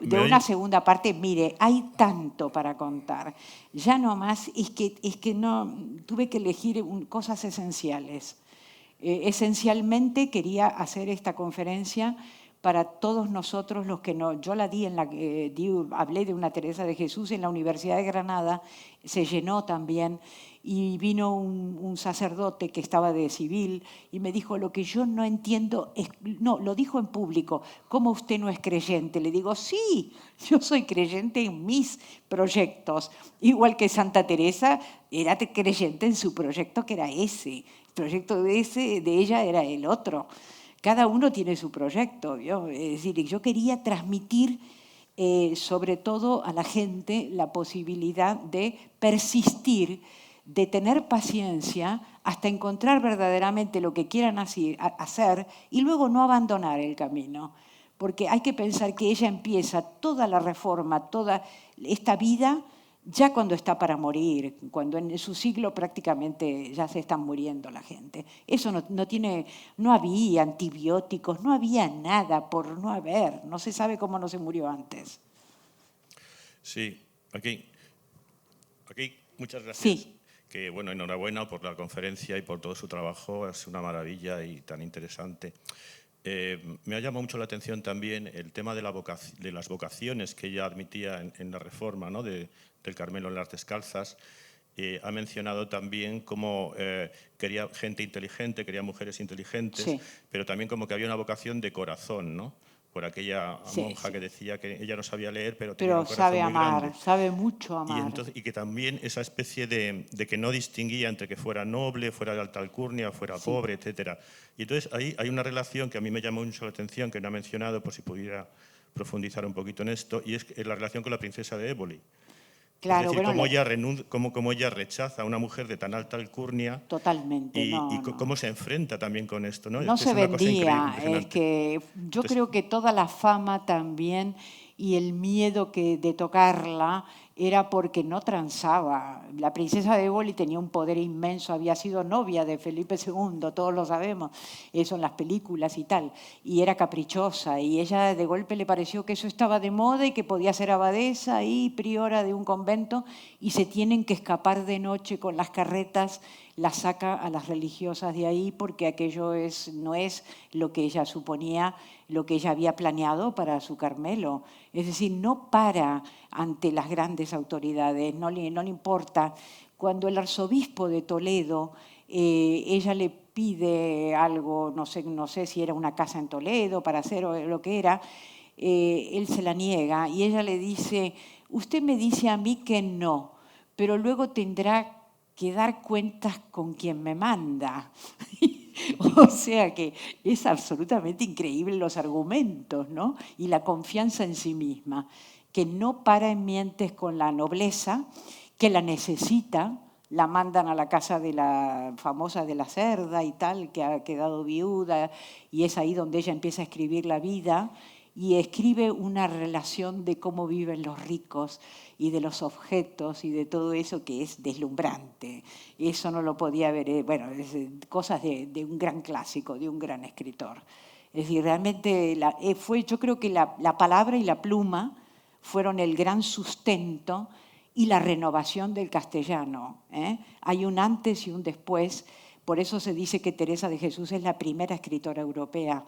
de una segunda parte. Mire, hay tanto para contar. Ya no más, es que no, tuve que elegir cosas esenciales. Esencialmente quería hacer esta conferencia para todos nosotros los que no. Yo la di hablé de una Teresa de Jesús en la Universidad de Granada, se llenó también, y vino un sacerdote que estaba de civil y me dijo, lo que yo no entiendo, no, lo dijo en público, ¿cómo usted no es creyente? Le digo, sí, yo soy creyente en mis proyectos, igual que Santa Teresa era creyente en su proyecto, que era ese, el proyecto de ella era el otro. Cada uno tiene su proyecto, ¿vio? Es decir, yo quería transmitir sobre todo a la gente la posibilidad de persistir, de tener paciencia hasta encontrar verdaderamente lo que quieran hacer y luego no abandonar el camino. Porque hay que pensar que ella empieza toda la reforma, toda esta vida, ya cuando está para morir, cuando en su siglo prácticamente ya se están muriendo la gente. Eso no había antibióticos, no había nada por no haber, no se sabe cómo no se murió antes. Sí, aquí muchas gracias. Sí. Que, bueno, enhorabuena por la conferencia y por todo su trabajo, es una maravilla y tan interesante. Me ha llamado mucho la atención también el tema de las vocaciones que ella admitía en la reforma, ¿no? del Carmelo en las Descalzas. Ha mencionado también cómo quería gente inteligente, quería mujeres inteligentes, sí, pero también como que había una vocación de corazón, ¿no? Por aquella monja que decía que ella no sabía leer, pero tenía un corazón sabe muy amar, grande. sabe mucho amar. Y que también esa especie de que no distinguía entre que fuera noble, fuera de alta alcurnia, fuera pobre, etcétera. Y entonces ahí hay una relación que a mí me llamó mucho la atención, que no ha mencionado, por si pudiera profundizar un poquito en esto, y es la relación con la princesa de Éboli. Claro, es decir, cómo ella rechaza a una mujer de tan alta alcurnia. Totalmente, y cómo se enfrenta también con esto, ¿no? No se vendía, es que yo creo que toda la fama también y el miedo de tocarla era porque no transaba. La princesa de Éboli tenía un poder inmenso, había sido novia de Felipe II, todos lo sabemos, eso en las películas y tal, y era caprichosa, y ella de golpe le pareció que eso estaba de moda y que podía ser abadesa y priora de un convento, y se tienen que escapar de noche con las carretas, la saca a las religiosas de ahí porque aquello no es lo que ella suponía, lo que ella había planeado para su Carmelo. Es decir, no para ante las grandes autoridades, no le importa. Cuando el arzobispo de Toledo, ella le pide algo, no sé si era una casa en Toledo para hacer o lo que era, él se la niega y ella le dice, usted me dice a mí que no, pero luego tendrá que dar cuentas con quien me manda. O sea que es absolutamente increíble los argumentos, ¿no? Y la confianza en sí misma, que no para en mientes con la nobleza, que la necesita, la mandan a la casa de la famosa de la Cerda y tal, que ha quedado viuda, y es ahí donde ella empieza a escribir la vida, y escribe una relación de cómo viven los ricos y de los objetos y de todo eso que es deslumbrante. Eso no lo podía ver, bueno, cosas de un gran clásico, de un gran escritor. Es decir, realmente yo creo que la palabra y la pluma fueron el gran sustento y la renovación del castellano. Hay un antes y un después. Por eso se dice que Teresa de Jesús es la primera escritora europea.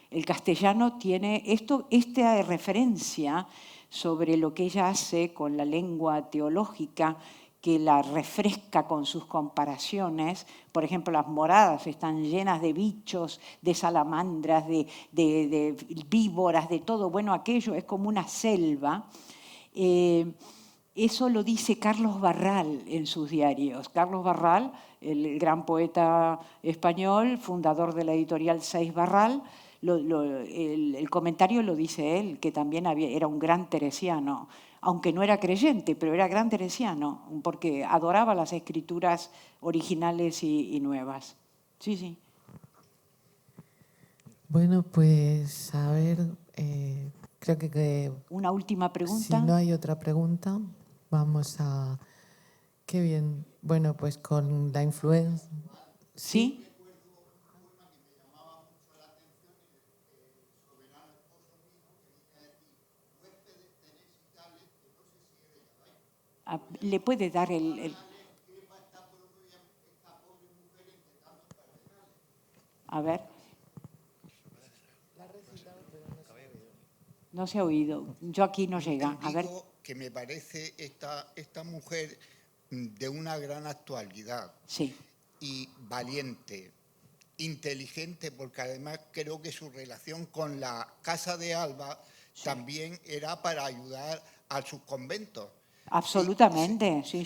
El castellano tiene esta referencia sobre lo que ella hace con la lengua teológica, que la refresca con sus comparaciones. Por ejemplo, las moradas están llenas de bichos, de salamandras, de víboras, de todo. Bueno, aquello es como una selva. Eso lo dice Carlos Barral en sus diarios. Carlos Barral, el gran poeta español, fundador de la editorial Seix Barral, el comentario lo dice él, que también era un gran teresiano, aunque no era creyente, pero era gran teresiano, porque adoraba las escrituras originales y nuevas. Sí, sí. Bueno, pues a ver, creo que... Una última pregunta. Si no hay otra pregunta, vamos a... Qué bien. Bueno, pues con la influencia... ¿Sí? Le puede dar el... A ver. No se ha oído. Yo aquí no llega. A ver. Digo que me parece esta mujer de una gran actualidad. Sí. Y valiente, inteligente, porque además creo que su relación con la Casa de Alba también era para ayudar a sus conventos. Absolutamente, sí.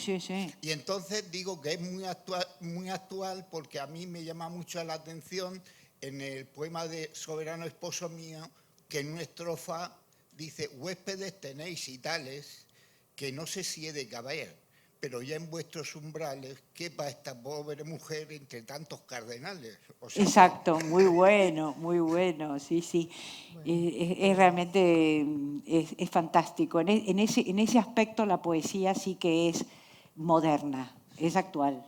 Y entonces digo que es muy actual porque a mí me llama mucho la atención en el poema de Soberano esposo mío, que en una estrofa dice: huéspedes tenéis y tales, que no sé si he de caber, pero ya en vuestros umbrales quepa esta pobre mujer entre tantos cardenales. O sea, exacto, muy bueno, sí. Es realmente es fantástico. En ese aspecto la poesía sí que es moderna, es actual.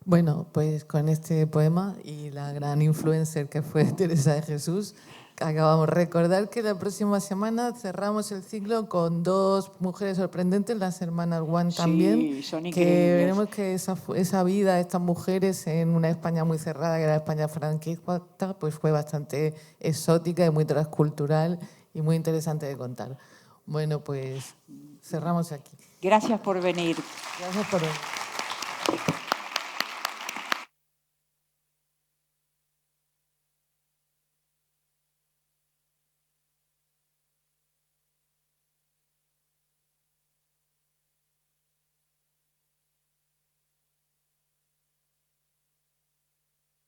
Bueno, pues con este poema y la gran influencer que fue Teresa de Jesús, acabamos de recordar que la próxima semana cerramos el ciclo con dos mujeres sorprendentes, las hermanas Guan también, son que increíbles. veremos que esa vida de estas mujeres en una España muy cerrada, que era la España franquista, pues fue bastante exótica y muy transcultural y muy interesante de contar. Bueno, pues cerramos aquí. Gracias por venir. Gracias por venir.